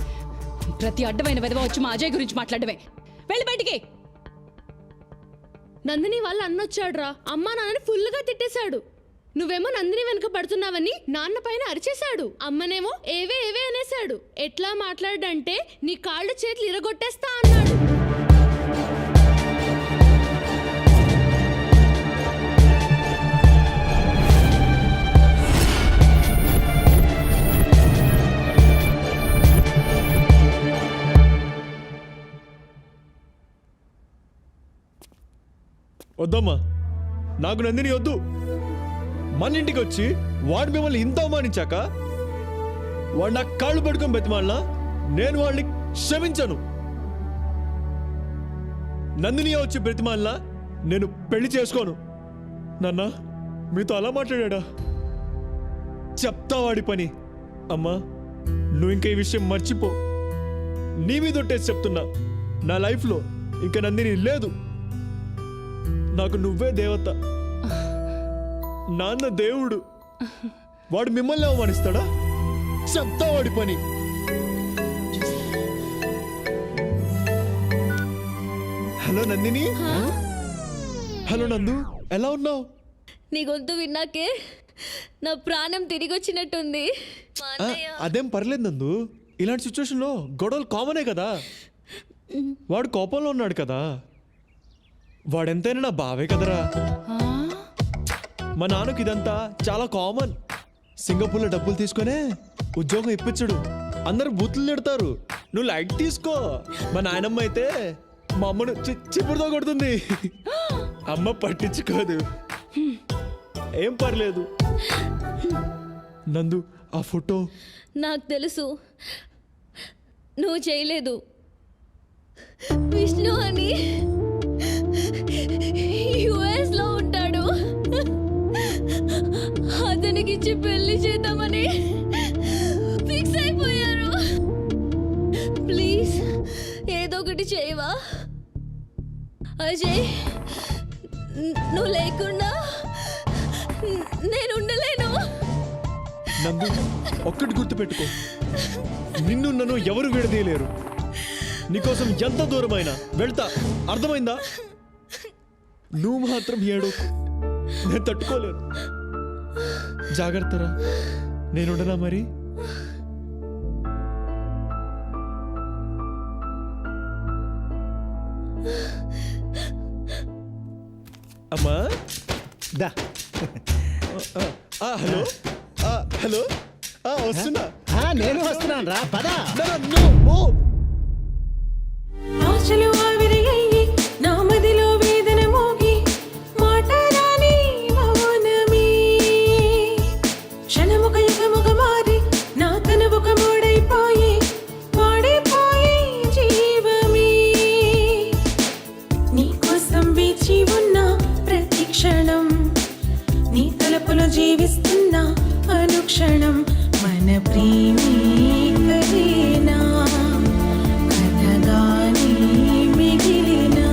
ప్రతి అడ్డమైన వెదవ వచ్చి మా అజయ్ గురించి మాట్లాడమే. వెళ్ళి బయటికి. నందిని వాళ్ళ అన్నొచ్చాడురా. అమ్మా నాన్నని ఫుల్గా తిట్టేశాడు. నువ్వేమో నందిని వెనుక పడుతున్నావని నాన్న పైన అరిచేశాడు. అమ్మనేమో ఏవే ఏవే అనేశాడు. ఎట్లా మాట్లాడంటే నీ కాళ్ళు చేతులు ఇరగొట్టేస్తా అన్నాడు. వద్దమ్మా, నాకు నందిని వద్దు. మన ఇంటికి వచ్చి వాడు మిమ్మల్ని ఇంత అవమానించాక వాడు నాకు కాళ్ళు పట్టుకొని బతిమాలినా నేను వాళ్ళని క్షమించను. నందిని వచ్చి బ్రతిమాలినా నేను పెళ్లి చేసుకోను. నాన్న, మీతో అలా మాట్లాడా? చెప్తా వాడి పని. అమ్మా, నువ్వు ఇంకా ఈ విషయం మర్చిపో. నీ మీద ఒట్టేసి చెప్తున్నా, నా లైఫ్లో ఇంకా నందిని లేదు. నాకు నువ్వే దేవత. నాన్న దేవుడు. వాడు మిమ్మల్ని అవమానిస్తాడా? చెప్తా వాడి పని. హలో నందిని. హలో నందు, ఎలా ఉన్నావు? నీ గొంతు విన్నాకే నా ప్రాణం తిరిగి వచ్చినట్టుంది. అదేం పర్లేదు నందు. ఇలాంటి సిచ్యువేషన్లో గొడవలు కామనే కదా. వాడు కోపంలో ఉన్నాడు కదా. వాడెంతైనా నా బావే కదరా. మా నాన్నకి ఇదంతా చాలా కామన్. సింగపూర్లో డబ్బులు తీసుకునే ఉద్యోగం ఇప్పించడు. అందరు బూతులు తిడతారు. నువ్వు లైట్ తీసుకో. మా నాయనమ్మ అయితే మా అమ్మను చిప్పుడుతో కొడుతుంది. అమ్మ పట్టించుకోదు. ఏం పర్లేదు. నందు, ఆ ఫోటో నాకు తెలుసు. నువ్వు చేయలేదు. విష్ణు అని యుఎస్ లో ఉంటాడు. అతనికిచ్చి పెళ్లి చేద్దామని ఫిక్స్ అయిపోయారు. ప్లీజ్ ఏదో ఒకటి చేయవా అజయ్? నువ్వు లేకుండా నేను ఉండలేను. నందు, ఒక్కటి గుర్తుపెట్టుకో, నిన్ను నన్ను ఎవరు విడదీయలేరు. నీకోసం ఎంత దూరమైనా వెళ్తా, అర్థమైందా? నువ్వు మాత్రం ఏడోకు, నేను తట్టుకోలేను. జాగ్రత్తరా, నేనుండనా మరి? అమ్మా దా. హలో హలో వస్తున్నా. నేను వస్తున్నాను రా, పదా. ఆశలు ఆవిరి అయ్యి నా మదిలో వేదన మోగి మాటరాని మౌనమే క్షణముక యుగముగ మారి నా కనువుక మూడైపోయి వాడిపోయి జీవమే నీకోసం వేచి ఉన్న ప్రతి క్షణం నీ తలుపులో జీవిస్తున్న అనుక్షణం మన ప్రేమే కదేనా కథగానే మిగిలినా.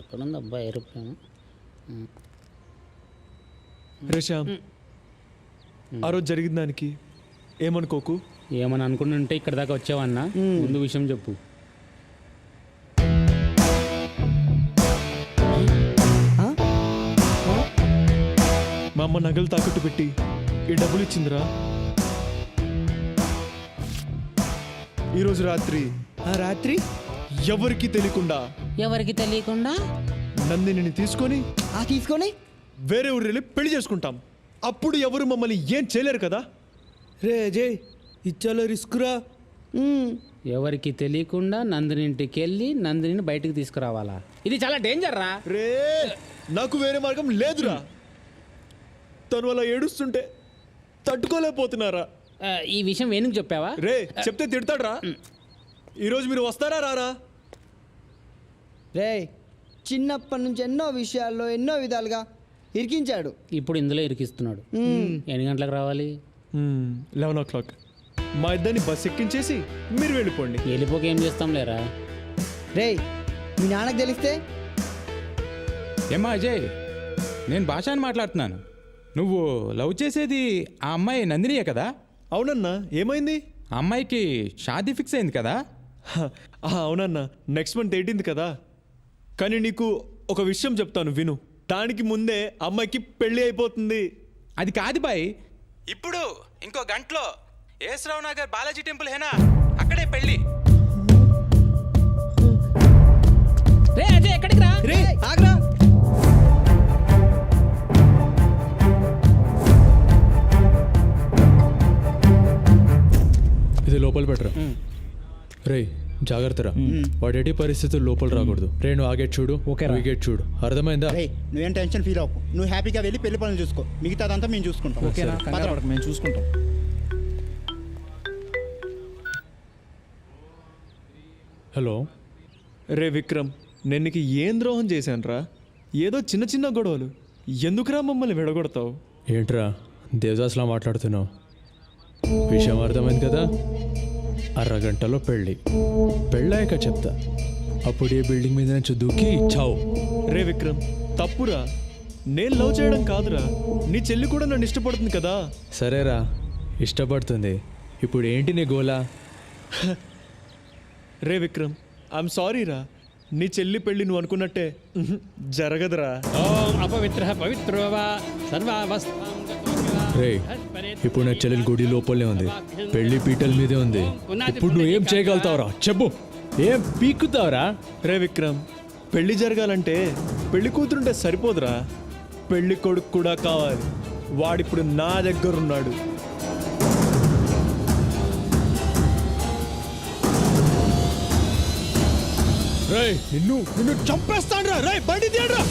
ఎక్కడుంది అబ్బా ఏరోప్లేన్? రేషామ్, ఆ రోజు జరిగిన దానికి ఏమనుకోకు. ఏమని అనుకుంటుంటే ఇక్కడ దాకా వచ్చావన్నా? ముందు విషయం చెప్పు. మా అమ్మ నగలు తాకట్టు పెట్టి ఈ డబ్బులు ఇచ్చిందిరా. ఈరోజు రాత్రి రాత్రి ఎవరికి తెలియకుండా నందిని తీసుకొని వేరే ఊరు వెళ్ళి పెళ్లి చేసుకుంటాం. అప్పుడు ఎవరు మమ్మల్ని ఏం చేయలేరు కదా. రే అజయ్, ఇచ్చాలో రిస్క్ రా. ఎవరికి తెలియకుండా నందిని ఇంటికి వెళ్ళి నందిని బయటికి తీసుకురావాలా? ఇది చాలా డేంజర్ రా. రే, నాకు వేరే మార్గం లేదురా. తను అలా ఏడుస్తుంటే తట్టుకోలేకపోతున్నారా. ఈ విషయం వేణుకు చెప్పావా? రే, చెప్తే తిడతాడ్రా. ఈరోజు మీరు వస్తారా రారా? రే, చిన్నప్పటి నుంచి ఎన్నో విషయాల్లో ఎన్నో విధాలుగా ఇరికించాడు. ఇప్పుడు ఇందులో ఇరికిస్తున్నాడు. ఎన్ని గంటలకు రావాలి? 11 o'clock. మా ఇద్దరిని బస్ ఎక్కించేసి మీరు వెళ్ళిపోండి. వెళ్ళిపోక ఏం చేస్తాం లేరా? రే, మీ నాన్నకు తెలిస్తే? ఏమ్మా అజయ్, నేను భాష అని మాట్లాడుతున్నాను. నువ్వు లవ్ చేసేది ఆ అమ్మాయి నందినియే కదా? అవునన్నా, ఏమైంది? ఆ అమ్మాయికి షాదీ ఫిక్స్ అయింది కదా? అవునన్నా, నెక్స్ట్ మంత్ 18th కదా. కానీ నీకు ఒక విషయం చెప్తాను విను. దానికి ముందే అమ్మాయికి పెళ్లి అయిపోతుంది. అది కాదు బాయ్, ఇప్పుడు ఇంకో గంటలో ఏసరావు నగర్ బాలాజీ టెంపుల్ హేనా, అక్కడే పెళ్లి. రే అజయ్, ఎక్కడికి రా? రే, ఆగ్రా. ఇది లోపల పెట్టరా. రే, జాగ్రత్తరా. వాడు ఎట్టి పరిస్థితులు లోపల రాకూడదు. రే, నువ్వు ఆ గేట్ చూడు, ఈ గేట్ చూడు. అర్థమైందా? నువ్వేం టెన్షన్ ఫీల్ అవ్వకు. నువ్వు హ్యాపీగా వెళ్ళి పెళ్లి పనులు చూసుకో. మిగతాదంతా మేము చూసుకుంటాం. మేము చూసుకుంటాం. హలో. రే విక్రమ్, నేను నీకు ఏం ద్రోహం చేశానురా? ఏదో చిన్న చిన్న గొడవలు, ఎందుకురా మమ్మల్ని విడగొడతావు? ఏంట్రా దేవదాస్లా మాట్లాడుతున్నావు? విషయం అర్థమైంది కదా. అరగంటలో పెళ్ళాక చెప్తా. అప్పుడు ఏ బిల్డింగ్ మీద నుంచి దూకి చావు. రే విక్రమ్, తప్పురా. నేను లవ్ చేయడం కాదురా, నీ చెల్లి కూడా నన్ను ఇష్టపడుతుంది కదా. సరేరా, ఇష్టపడుతుంది. ఇప్పుడు ఏంటి నీ గోలా? రే విక్రమ్, ఐఎమ్ సారీ రా. నీ చెల్లి పెళ్ళి నువ్వు అనుకున్నట్టే జరగదురా. ఓం అపవిత్ర పవిత్రోవా సర్వావస్థ. రే, ఇప్పుడు నా చెల్లెలు గుడి లోపలే ఉంది, పెళ్లి పీటల మీదే ఉంది. ఇప్పుడు నువ్వు ఏం చేయగలుగుతావురా చెప్పు? ఏం పీక్కుతావురా? రే విక్రమ్, పెళ్లి జరగాలంటే పెళ్లి కూతురుంటే సరిపోదురా, పెళ్లి కొడుకు కూడా కావాలి. వాడిప్పుడు నా దగ్గరున్నాడు. నిన్ను చంపేస్తాడ్రా. రే, బండి తీయడ్రా.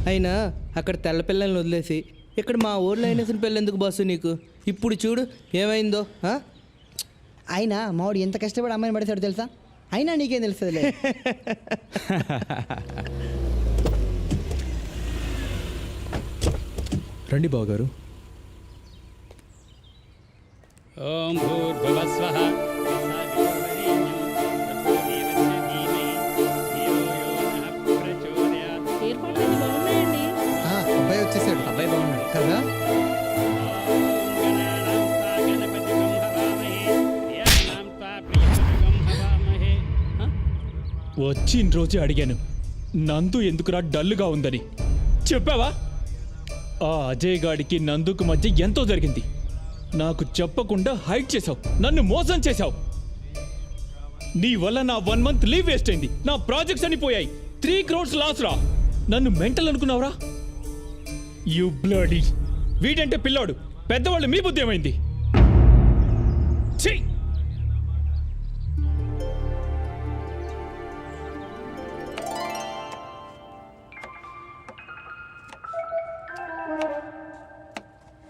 అయినా అక్కడ తెల్ల పిల్లల్ని వదిలేసి ఇక్కడ మా ఊర్లో అయిన పెళ్ళి ఎందుకు బాసు నీకు? ఇప్పుడు చూడు ఏమైందో. అయినా మావాడు ఎంత కష్టపడి అమ్మాయిని పడేసాడు తెలుసా? అయినా నీకేం తెలుస్తుంది? రండి బావగారు. ఓం భూర్భువస్వః ఏర్పాట్లు బాగున్నాయండి. అబ్బాయి వచ్చేసాడు. అబ్బాయి బాగున్నాడు కదా? వచ్చిన రోజే అడిగాను నందు ఎందుకురా డల్లుగా ఉందని. చెప్పావా? ఆ అజయ్ గాడికి నందుకు మధ్య ఎంతో జరిగింది. నాకు చెప్పకుండా హైడ్ చేశావు, నన్ను మోసం చేశావు. నీ వల్ల నా 1 month లీవ్ వేస్ట్ అయింది, నా ప్రాజెక్ట్స్ అని పోయాయి, 3 crores లాస్ రా. నన్ను మెంటల్ అనుకున్నావురా? You bloody. వీడంటే పిల్లాడు, పెద్దవాళ్ళు మీ బుద్ధి ఏమైంది? ఛీ!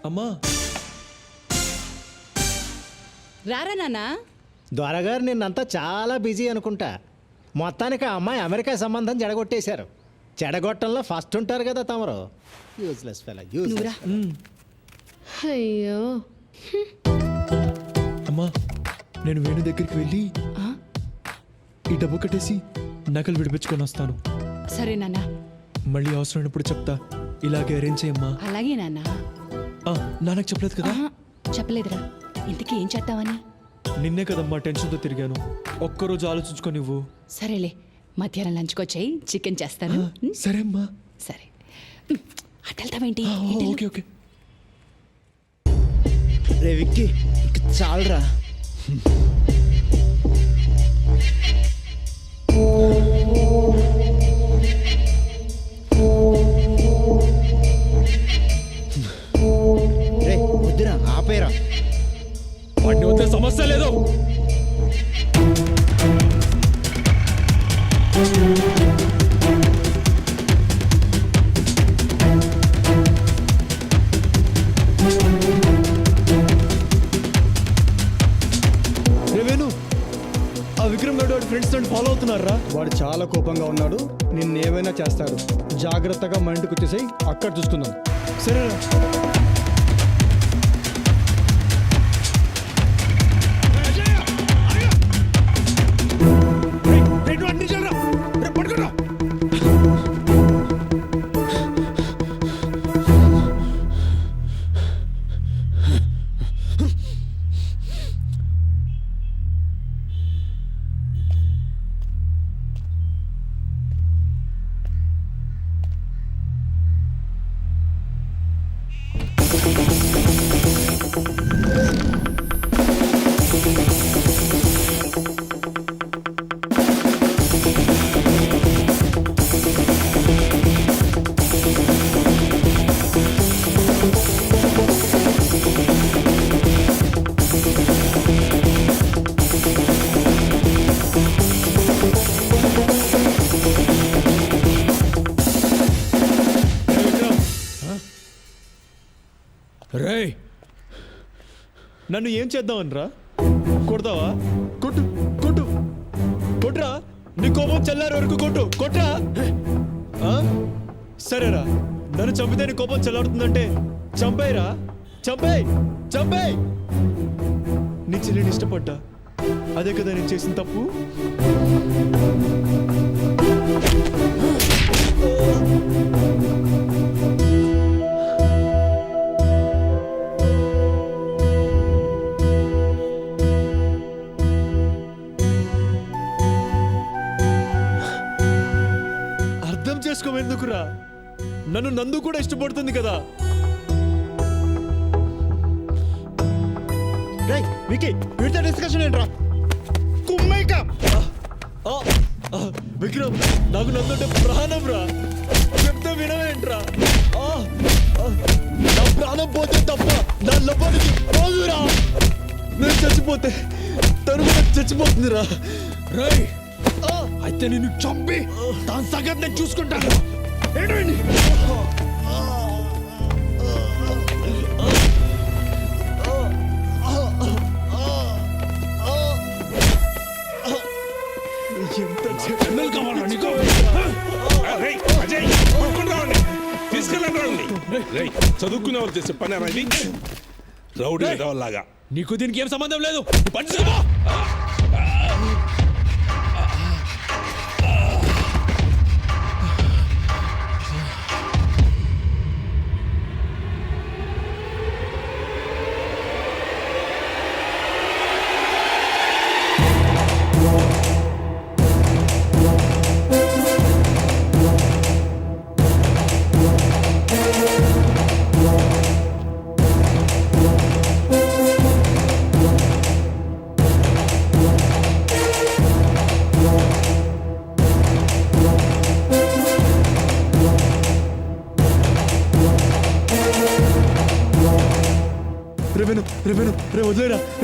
అమ్మా రారా నాన్నా. దొరగారు నిన్నంతా చాలా బిజీ అనుకుంటా. మొత్తానికి ఆ అమ్మాయి అమెరికా సంబంధం చెడగొట్టేశారు. చెడగొట్టంలో ఫస్ట్ ఉంటారు కదా తమరు. Useless fellow, useless. అయ్యో అమ్మా నేను వేణు దగ్గరికి వెళ్ళి ఈ డబ్బు కట్టేసి నకలు విడిపించుకొని వస్తాను. సరే నాన్న. మళ్ళీ అవసరమైనప్పుడు చెప్తా. ఇలాగే అరేంజ్ చేయమ్మా. అలాగే నాన్న. నాన్నకు చెప్పలేదు కదా? చెప్పలేదురా. ఇంతకీ ఏం చేద్దామని? నిన్నే కదమ్మా టెన్షన్తో తిరిగాను. ఒక్కరోజు ఆలోచించుకో నువ్వు. సరేలే, మధ్యాహ్నం లంచ్కొచ్చాయి, చికెన్ చేస్తాను. సరే అమ్మా. సరే. అటెళ్తావేంటి? Okay okay. రే విక్కీ, చాలరా. రే వద్దురా, ఆపేరా. వాడిని వద్ద సమస్య లేదు. వేణు, ఆ విక్రమ్ గడు వాడి ఫ్రెండ్స్ నన్ను ఫాలో అవుతున్నారా? వాడు చాలా కోపంగా ఉన్నాడు, నిన్నేమైనా చేస్తాడు. జాగ్రత్తగా మా ఇంటికి వచ్చేసాయి, అక్కడ చూసుకుందాం. సరేరా. రేయ్, నన్ను ఏం చేద్దామనరా? కొడతావా? కొట్టు కొట్టు కొట్రా. నీ కోపం చల్లారే వరకు కొట్టు. కొట్రా. సరేరా, నన్ను చంపితే నీ కోపం చల్లారుతుందంటే చంపేయరా. చంపేయ్ చంపేయ్. నీ చెల్లిని ఇష్టపడ్డా, అదే కదా నేను చేసిన తప్పు. అర్థం చేసుకోవెందుకురా? నన్ను నందు కూడా ఇష్టపడుతుంది కదా. వికీ, వీటితో డిస్కషన్ ఏంట్రా? కుమ్మైకా. విక్రమ్, నాకు నందుంటే ప్రాణం రా. చెప్తే వినవేంట్రా? నా ప్రాణం పోతే తప్ప నా లోపలికి పోదురా. నేను చచ్చిపోతే తను కూడా చచ్చిపోతుందిరా. రేయ్, అయితే నిన్ను చంపి దాని సంగతి నేను చూసుకుంటాను. ఏంటండి? చదువుకునే వాళ్ళు చేసే పని అనేది రౌడీ లాగా. నీకు దీనికి ఏం సంబంధం లేదు. పంచుకో.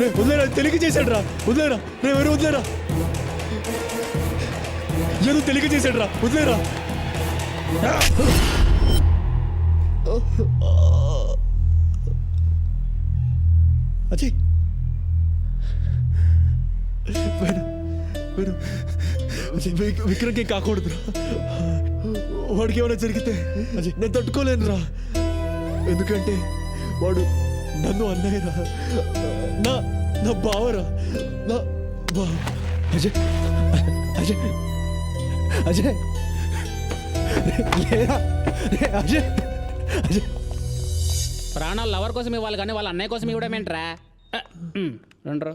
రే వదిలేరా తెలియక చేశాడు రా. వదిలేరా వదిలేరా ఏదో తెలియక చేశాడు రా. వదిలేరా. అజయ్ విక్రమ్కి కాకూడదురా. వాడికి ఏమైనా జరిగితే అజయ్ నేను తట్టుకోలేనురా. ఎందుకంటే వాడు నన్ను అన్నయ్యరా, నా బావరా, నా బావ. అజయ్ అజయ్ అజయ్ లేరా. అజయ్ అజయ్ ప్రాణాలు లవర్ కోసం ఇవ్వాలి కానీ వాళ్ళ అన్నయ్య కోసం ఇవ్వడమేంట్రా? రండ్రు.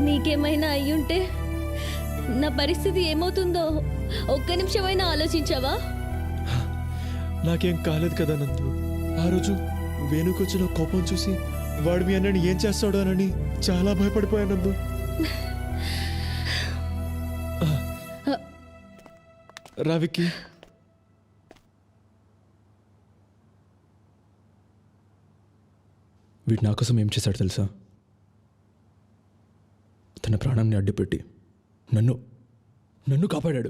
నీకేమైనా అయ్యుంటే నా పరిస్థితి ఏమవుతుందో ఒక్క నిమిషమైనా ఆలోచించావా? నాకేం కాలేదు కదా నందు. ఆ రోజు వేణుకొచ్చిన కోపం చూసి వాడు మీ అన్నని ఏం చేస్తాడోనని చాలా భయపడిపోయాను నందు. రవికి వీడు నా కోసం ఏం చేశాడు తెలుసా? తన ప్రాణాన్ని అడ్డుపెట్టి నన్ను కాపాడాడు.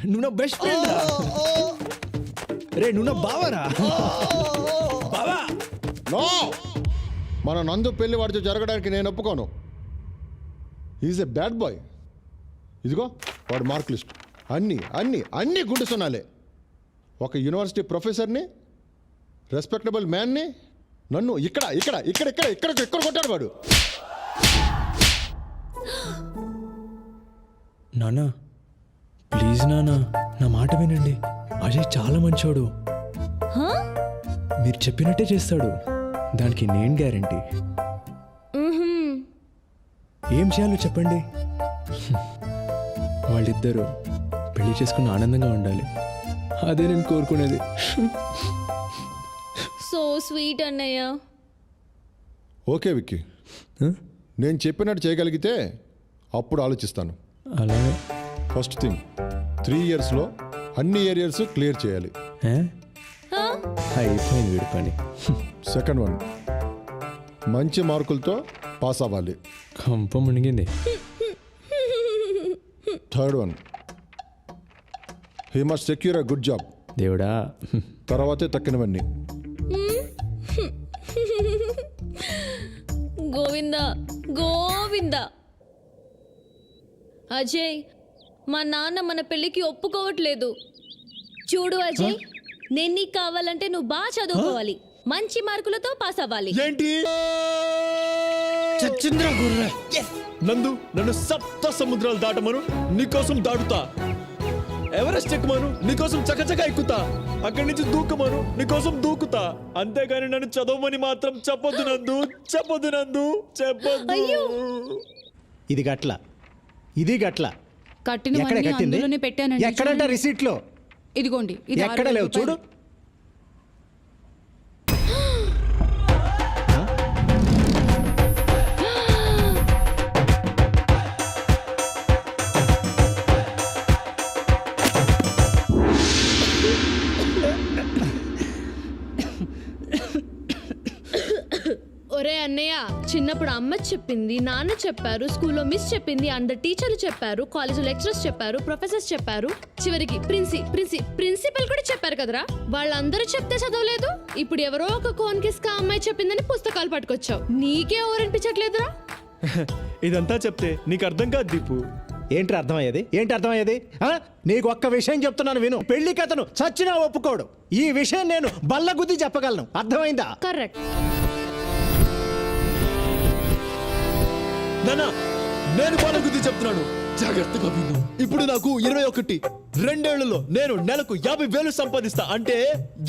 నువ్వు నా బెస్ట్ ఫ్రెండ్ రే. నువ్వు నా బావరా. బావా నో, మన నందు పెళ్లి వాడితో జరగడానికి నేను ఒప్పుకోను. Is a bad boy. ఇదిగో వాడు మార్క్ లిస్ట్ అన్నీ అన్నీ అన్నీ గుండు సున్నాలే. ఒక యూనివర్సిటీ ప్రొఫెసర్ని, రెస్పెక్టబుల్ మ్యాన్ని నన్ను ఇక్కడ ఇక్కడ ఇక్కడ ఇక్కడ ఇక్కడ ఇక్కడ కొట్టాడు వాడు. నానా ప్లీజ్ నానా, నా మాట వినండి. అజయ్ చాలా మంచోడు. మీరు చెప్పినట్టే చేస్తాడు. దానికి నేను గ్యారంటీ. ఏం చేయాలో చెప్పండి. వాళ్ళిద్దరూ పెళ్లి చేసుకుని ఆనందంగా ఉండాలి. అదే నేను కోరుకునేది. సో స్వీట్ అన్నయ్య. ఓకే విక్కీ, నేను చెప్పినట్టు చేయగలిగితే అప్పుడు ఆలోచిస్తాను. అలాగే. ఫస్ట్ థింగ్ 3 yearsలో అన్ని ఏరియాస్ క్లియర్ చేయాలి. అయిపోయింది వీడి పని. సెకండ్ వన్, మంచి మార్కులతో పాస్ అవ్వాలి. కంప మునిగింది. Third one, he must secure a good job. దేవుడా. తర్వాతే తక్కినవన్నీ. గోవిందా గోవిందా. అజయ్, మా నాన్న మన పెళ్ళికి ఒప్పుకోవట్లేదు. చూడు అజయ్, నేను నీకు కావాలంటే నువ్వు బాగా చదువుకోవాలి, మంచి మార్కులతో పాస్ అవ్వాలి. ఏంటి నందు? నన్ను సప్త సముద్రాలు దాటమను, నీకోసం దాటుతా. ఎవరెస్ట్ ఎక్కుమను, నీకోసం చకచక ఎక్కుతా. అక్కడి నుంచి దూకమను, నీకోసం దూకుతా. అంతేగాని నన్ను చదవమని మాత్రం చెప్పొద్దు నందు. చెప్పొద్దు నందు, చెప్పొద్దు. ఇది గట్ల, ఇది గట్ల. కట్టినవన్నీ అందులోనే పెట్టానండి. ఎక్కడంట రిసీట్లో? ఇదిగోండి, ఇది ఎక్కడ లేవు చూడు. ఒరే అన్నయ్య, చిన్నప్పుడు అమ్మ చెప్పింది, నాన్న చెప్పారు, స్కూల్లో మిస్ చెప్పింది, అందరు టీచర్లు చెప్పారు, కాలేజ్ లెక్చరర్స్ చెప్పారు, ప్రొఫెసర్స్ చెప్పారు, చివరికి ప్రిన్సిపల్ కూడా చెప్పారు కదరా. వాళ్ళందరూ చెప్తే చదవలేదు. ఇప్పుడు ఎవరో ఒక కోన్ కిస్కా అమ్మాయి చెప్పిందని పుస్తకాలు పట్టుకొచ్చావు. నీకే ఎవరనిపించట్లేదురా? ఇదంతా చెప్తే నీకు అర్థం కాదు దీపు. ఏంటి అర్థమయ్యేది? ఏంటి అర్థమయ్యేది? నీకు ఒక్క విషయం చెప్తున్నాను విను. పెళ్లి కథను చచ్చినా ఒప్పుకోడు. ఈ విషయం నేను బల్లగుద్ది చెప్పగలను. అర్థమైందా? కరెక్ట్. నానా నేను బాలగుద్ది చెప్తున్నాను, జాగ్రత్తగా విను. ఇప్పుడు నాకు 21, 2 ఏళ్లలో నేను నెలకు 50,000 సంపాదిస్తా. అంటే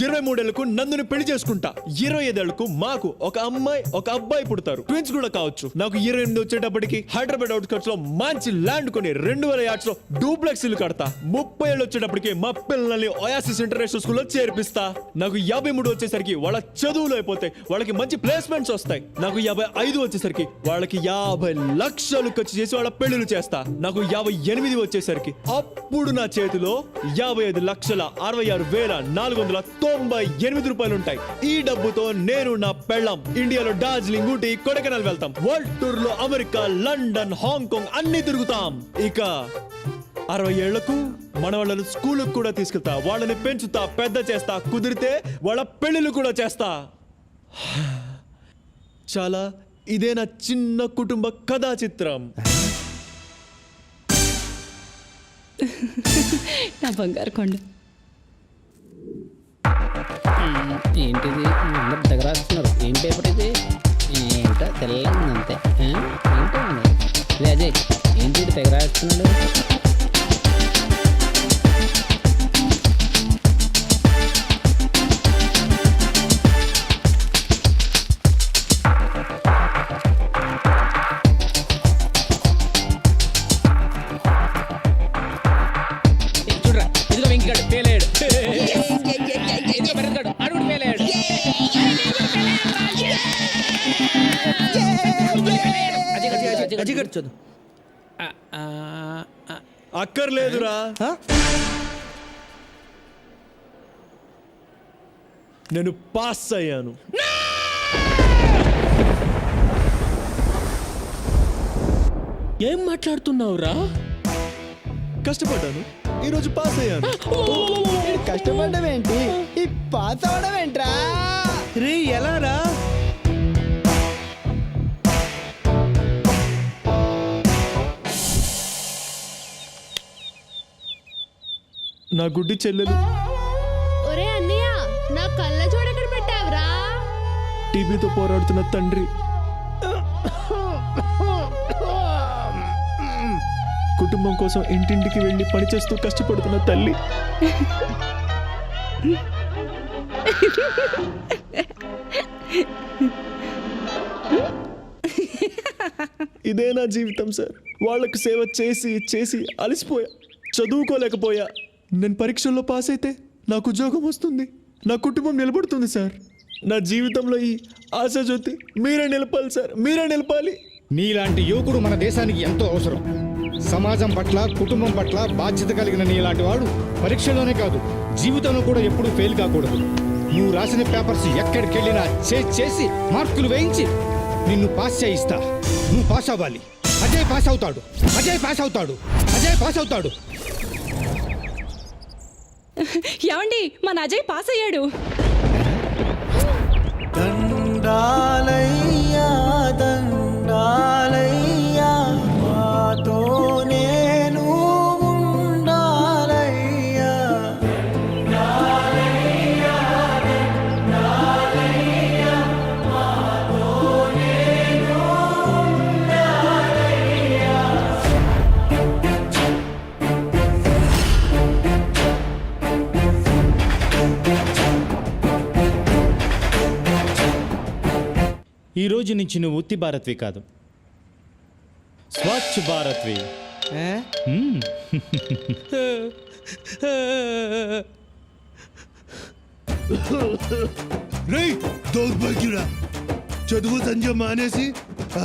23 ఏళ్లకు నందుని పెళ్లి చేసుకుంటా. 25 ఏళ్లకు మాకు ఒక అమ్మాయి ఒక అబ్బాయి పుడతారు, ట్విన్స్ కూడా కావచ్చు. నాకు 28 వచ్చేటప్పటికి హైదరాబాద్ అవుట్స్కట్స్ లో మంచి ల్యాండ్ కొని 2000 యార్డ్స్ లో డూప్లెక్స్ ఇల్లు కడతా. 30 ఏళ్ళు వచ్చేటప్పటికి మా పిల్లల్ని ఒయాసిస్ ఇంటర్నేషనల్ స్కూల్లో చేర్పిస్తా. నాకు 53 వచ్చేసరికి వాళ్ళ చదువులు అయిపోతాయి, వాళ్ళకి మంచి ప్లేస్మెంట్స్ వస్తాయి. నాకు 55 వచ్చేసరికి వాళ్ళకి 50 లక్షలు ఖర్చు చేసి వాళ్ళ పెళ్లిళ్ళు చేస్తా. నాకు 58 వచ్చేసరికి అప్పుడు నా చేతిలో 55,66,498 రూపాయలు ఉంటాయి. ఈ డబ్బుతో నేను నా పెళ్ళాం ఇండియాలో డార్జిలింగ్, ఊటీ, కొడైకెనాల్ వెళ్తాం. వరల్డ్ టూర్ లో అమెరికా, లండన్, హాంకాంగ్ అన్ని తిరుగుతాం. ఇక 60 ఏళ్లకు మన వాళ్ళని స్కూల్కి కూడా తీసుకెళ్తా. వాళ్ళని పెంచుతా, పెద్ద చేస్తా. కుదిరితే వాళ్ళ పెళ్లిళ్ళు కూడా చేస్తా. చాలా ఇదే నా చిన్న కుటుంబ కథా చిత్రం. నా బంగారు కొండ. ఏంటిది అందరు దగ్గర రాస్తున్నారు? ఏం పేపర్ ఇది? ఏంటో తెల్లగా అంతే. ఏంటో అజయ్ ఏంటి తెగ రాస్తున్నాడు? అక్కర్లేదురా, నేను పాస్ అయ్యాను. ఏం మాట్లాడుతున్నావురా? కష్టపడ్డాను, ఈరోజు పాస్ అయ్యాను. కష్టపడ్డం ఏంటి, ఈ పాస్ అవడం ఏంట్రా? రే ఎలా రా? నా గుడ్డి చెల్లెలు. ఒరే అన్నయ్య, నా కళ్ళ చూడెక్కడ పెట్టావురా? టీబీతో పోరాడుతున్న తండ్రి, కుటుంబం కోసం ఇంటింటికి వెళ్ళి పనిచేస్తూ కష్టపడుతున్న తల్లి. ఇదే నా జీవితం సార్. వాళ్ళకు సేవ చేసి చేసి అలసిపోయా, చదువుకోలేకపోయా. నేను పరీక్షల్లో పాస్ అయితే నాకు ఉద్యోగం వస్తుంది, నా కుటుంబం నిలబడుతుంది సార్. నా జీవితంలో ఈ ఆశాజ్యోతి మీరే నిలపాలి సార్, మీరే నిలపాలి. నీలాంటి యువకుడు మన దేశానికి ఎంతో అవసరం. సమాజం పట్ల, కుటుంబం పట్ల బాధ్యత కలిగిన నీలాంటి వాడు పరీక్షలోనే కాదు, జీవితంలో కూడా ఎప్పుడూ ఫెయిల్ కాకూడదు. నువ్వు రాసిన పేపర్స్ ఎక్కడికి వెళ్ళినా చేసి మార్కులు వేయించి నిన్ను పాస్ చేయిస్తా. నువ్వు పాస్ అవ్వాలి. అజయ్ పాస్ అవుతాడు, అజయ్ పాస్ అవుతాడు, అజయ్ పాస్ అవుతాడు. ఏమండి, మన అజయ్ పాస్ అయ్యాడు. దండాలయ్యా దండాలయ్యా, మాతో నేను ఉండాలయ్యా. దండాలయ్యా దండాలయ్యా, మాతో నేను ఉండాలయ్యా. ఈ రోజు నుంచి నువ్వు ఉత్తి భారత్వి కాదు, స్వచ్ఛ భారత్వి. రేయ్ దౌర్భాగ్యుడా, చదువు సంజయ్ మానేసి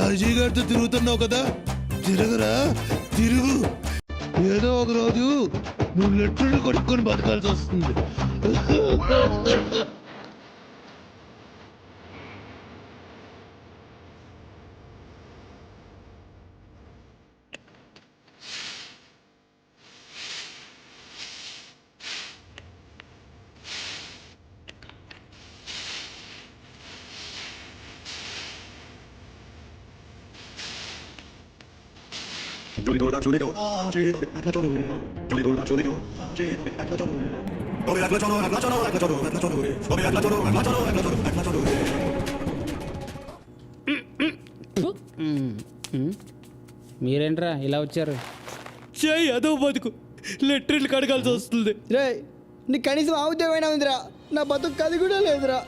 అజయ్ గారితో తిరుగుతున్నావు కదా, తిరగరా, తిరుగు. ఏదో ఒక రోజు నువ్వు లెట్టర్లు కొట్టుకొని బతకాల్సి వస్తుంది. మీరేంట్రా ఇలా వచ్చారు? చేయి అదో బతుకు లెట్రిన్లు కడగాల్సి వస్తుంది. రే నీకు కనీసం ఆ ఉద్యోగమైనా ఉందిరా, నా బతుకు అది కూడా లేదురా.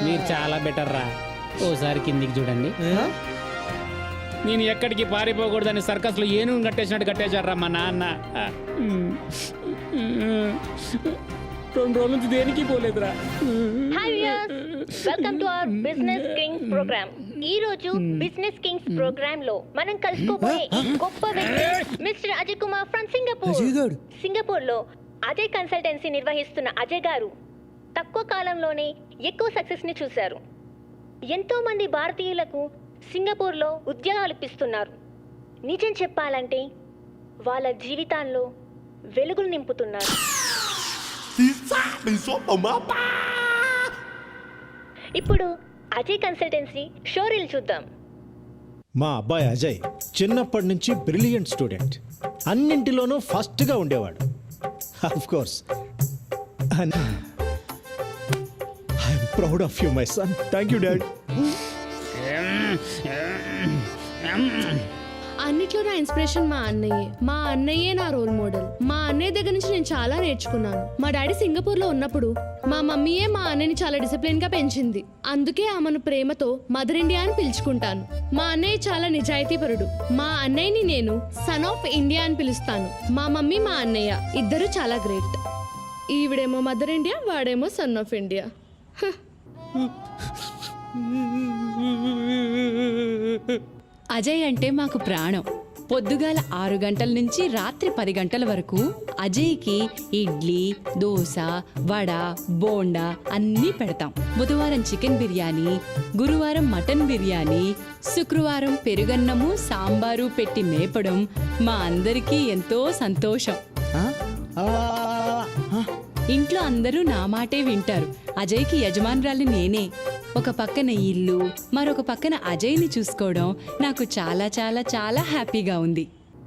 మీరు చాలా బెటర్ రా. ఓసారి కిందికి చూడండి. నేను ఎక్కడికి పారిపోకూడదని సర్కస్లో ఏనుగు కట్టేసినట్టు కట్టేశారా మా నాన్న. 2 రోజుల నుంచి దేనికి పోలేదురా. Welcome to our business kings programme. ఈ రోజు బిజినెస్ కింగ్స్ ప్రోగ్రామ్ లో మనం కలుసుకోబోయే గొప్ప వ్యక్తి mister Ajay Kumar from Singapore. Singapore లో అజయ్ కన్సల్టెన్సీ నిర్వహిస్తున్న అజయ్ గారు తక్కువ కాలంలోనే ఎక్కువ సక్సెస్ ని చూశారు. ఎంతో మంది భారతీయులకు సింగపూర్లో ఉద్యోగాలు ఇప్పిస్తున్నారు. నిజం చెప్పాలంటే వాళ్ళ జీవితాల్లో వెలుగులు నింపుతున్నారు. ఇప్పుడు అజయ్ కన్సల్టెన్సీ షోరీల్ చూద్దాం. మా అబ్బాయి అజయ్ చిన్నప్పటి నుంచి బ్రిలియంట్ స్టూడెంట్, అన్నింటిలోనూ ఫస్ట్గా ఉండేవాడు. Of course I'm proud of you my son. Thank you dad. అన్నిట్లో నా ఇన్స్పిరేషన్ మా అన్నయ్యే. మా అన్నయ్యే నా రోల్ మోడల్. మా అన్నయ్య దగ్గర నుంచి నేను చాలా నేర్చుకున్నాను. మా డాడీ సింగపూర్లో ఉన్నప్పుడు మా మమ్మీయే మా అన్నయ్యని చాలా డిసిప్లిన్ గా పెంచింది. అందుకే ఆమెను ప్రేమతో మదర్ ఇండియా అని పిలుచుకుంటాను. మా అన్నయ్య చాలా నిజాయితీపరుడు. మా అన్నయ్యని నేను సన్ ఆఫ్ ఇండియా అని పిలుస్తాను. మా మమ్మీ మా అన్నయ్య ఇద్దరు చాలా గ్రేట్. ఈవిడేమో మదర్ ఇండియా, వాడేమో సన్ ఆఫ్ ఇండియా. అజయ్ అంటే మాకు ప్రాణం. పొద్దుగాల 6 గంటల నుంచి రాత్రి 10 గంటల వరకు అజయ్కి ఇడ్లీ, దోశ, వడ, బోండా అన్నీ పెడతాం. బుధవారం చికెన్ బిర్యానీ, గురువారం మటన్ బిర్యానీ, శుక్రవారం పెరుగన్నము, సాంబారు పెట్టి మేపడం మా అందరికీ ఎంతో సంతోషం. ఇంట్లో అందరూ నా మాటే వింటారు. అజయ్కి యజమానురాలి నేనే. ఒక పక్కన ఇల్లు, మరొక పక్కన అజయ్ని చూసుకోవడం నాకు చాలా చాలా చాలా హ్యాపీగా ఉంది.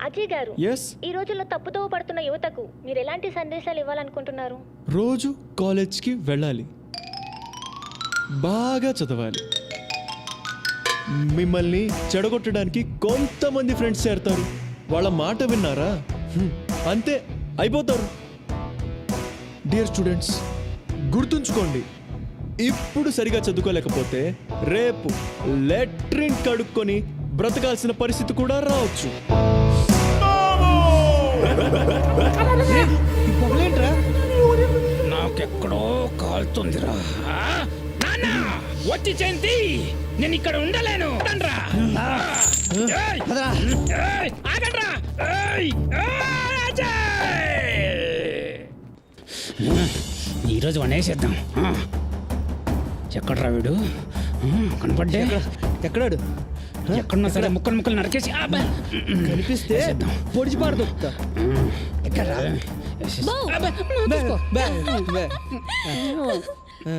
అజయ్ గారు, Yes? ఈ రోజుల్లో తప్పుదోవ పడుతున్న యువతకు మీరు ఎలాంటి సందేశాలు ఇవ్వాలనుకుంటున్నారు? రోజు కాలేజ్కి వెళ్ళాలి, బాగా చదవాలి. మిమ్మల్ని చెడగొట్టడానికి కొంతమంది ఫ్రెండ్స్ చేరతారు. వాళ్ళ మాట విన్నారా అంతే అయిపోతారు. డియర్ స్టూడెంట్స్, గుర్తుంచుకోండి, ఇప్పుడు సరిగా చదువుకోలేకపోతే రేపు లెట్రిన్ కడుక్కొని బ్రతకాల్సిన పరిస్థితి కూడా రావచ్చు. నాకెక్కడో కాలుతుందిరా. వచ్చి చేంతి, నేను ఇక్కడ ఉండలేను. ఈరోజు వనేసేద్దాం. ఎక్కడ్రా వీడు? కనపడ్డే? ఎక్కడాడు? ఎక్కడున్నా సరే ముక్కలు ముక్కలు నరికేసి కనిపిస్తే పొడిచి పాడు దొక్కుతా.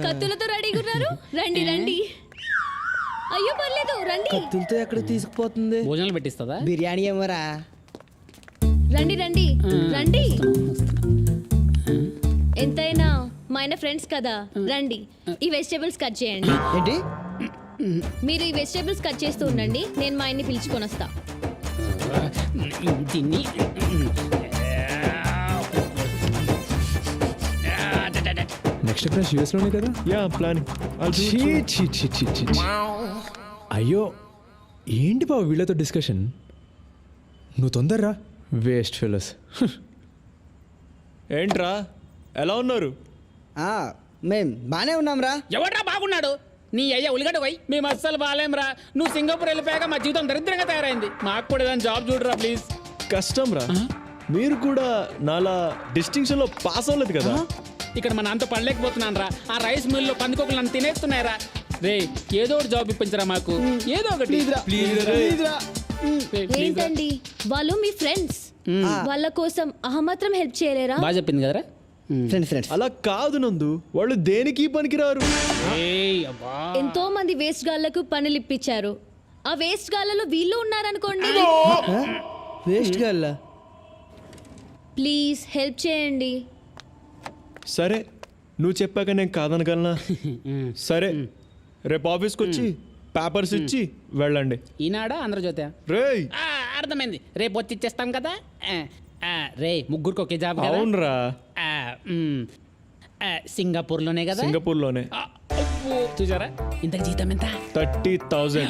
కత్తులతో రెడీగా ఉన్నారు. రండి రండి. అయ్యో పర్లేదు రండి. కత్తులతో ఎక్కడ తీసుకుపోతుంది? భోజనాలు పెట్టిస్తుందా? బిర్యానీ ఏమోరా. రండి రండి రండి. ఎంతైనా మా ఆయన ఫ్రెండ్స్ కదా, రండి. ఈ వెజిటేబుల్స్ కట్ చేయండి. ఏంటి? మీరు ఈ వెజిటేబుల్స్ కట్ చేస్తూ ఉండండి, నేను మా ఆయన్ని పిలుచుకొని వస్తా. దీన్ని నెక్స్ట్ క్లాస్ యూఎస్లోనే కదా? Yeah planning. అయ్యో ఏంటి బాబు వీళ్ళతో డిస్కషన్? నువ్వు తొందరరా. Waste fellows. ఏంట్రా ఎలా ఉన్నారు? మేం బానే ఉన్నాంరా. ఎవడ్రా బాగున్నాడు? నీ అయ్యా ఉలిగడ్డ పోయి. మేము అస్సలు బాగాలేంరా. నువ్వు సింగపూర్ వెళ్ళిపోయాక మా జీవితం దరిద్రంగా తయారైంది. మాకు కూడా ఏదైనా జాబ్ చూడరా ప్లీజ్. కష్టం రా. మీరు కూడా నాలా డిస్టింక్షన్ లో పాస్ అవ్వలేదు కదా. ఇక్కడ మన అంత పడలేకపోతున్నాను రా. ఆ రైస్ మిల్ లో పందికొకలు నన్ను తినేస్తున్నాయరా. రే ఏదో ఒకటి జాబ్ ఇప్పించరా మాకు, ఏదో ఒకటి. ఏంటండి వాళ్ళు మీ ఫ్రెండ్స్, వాళ్ళ కోసం మాత్రం హెల్ప్ చేయలేరా? బాగా చెప్పింది కదరా. అలా కాదు నందు, వాళ్ళు దేనికి పనికిరారు. ఎంతో మంది వేస్ట్ గాళ్లకు పనులు ఇప్పించారు. ఆ వేస్ట్ గాళ్ళలో వీళ్ళు ఉన్నారనుకోండి. వేస్ట్ గల్లా. ప్లీజ్ హెల్ప్ చేయండి. సరే నువ్వు చెప్పాక నేను కాదనగలనా? సరే రేపు ఆఫీస్కి వచ్చి పేపర్స్ ఇచ్చి వెళ్ళండి. ఈనాడా ఆంధ్రజ్యోతి? రేయ్ అర్థమైంది, రేపు వచ్చి ఇచ్చేస్తాం కదా. రే ముగ్గురికి ఒకే జాబ్ కదా? అవునరా, సింగపూర్లోనే కదా? సింగపూర్లోనే. చూసారా ఇంతకు జీతం ఎంత? 30,000.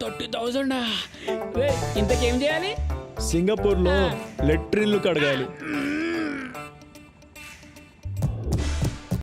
30,000. ఇంతకేం చేయాలి? సింగపూర్లో లెట్రిన్లు కడగాలి.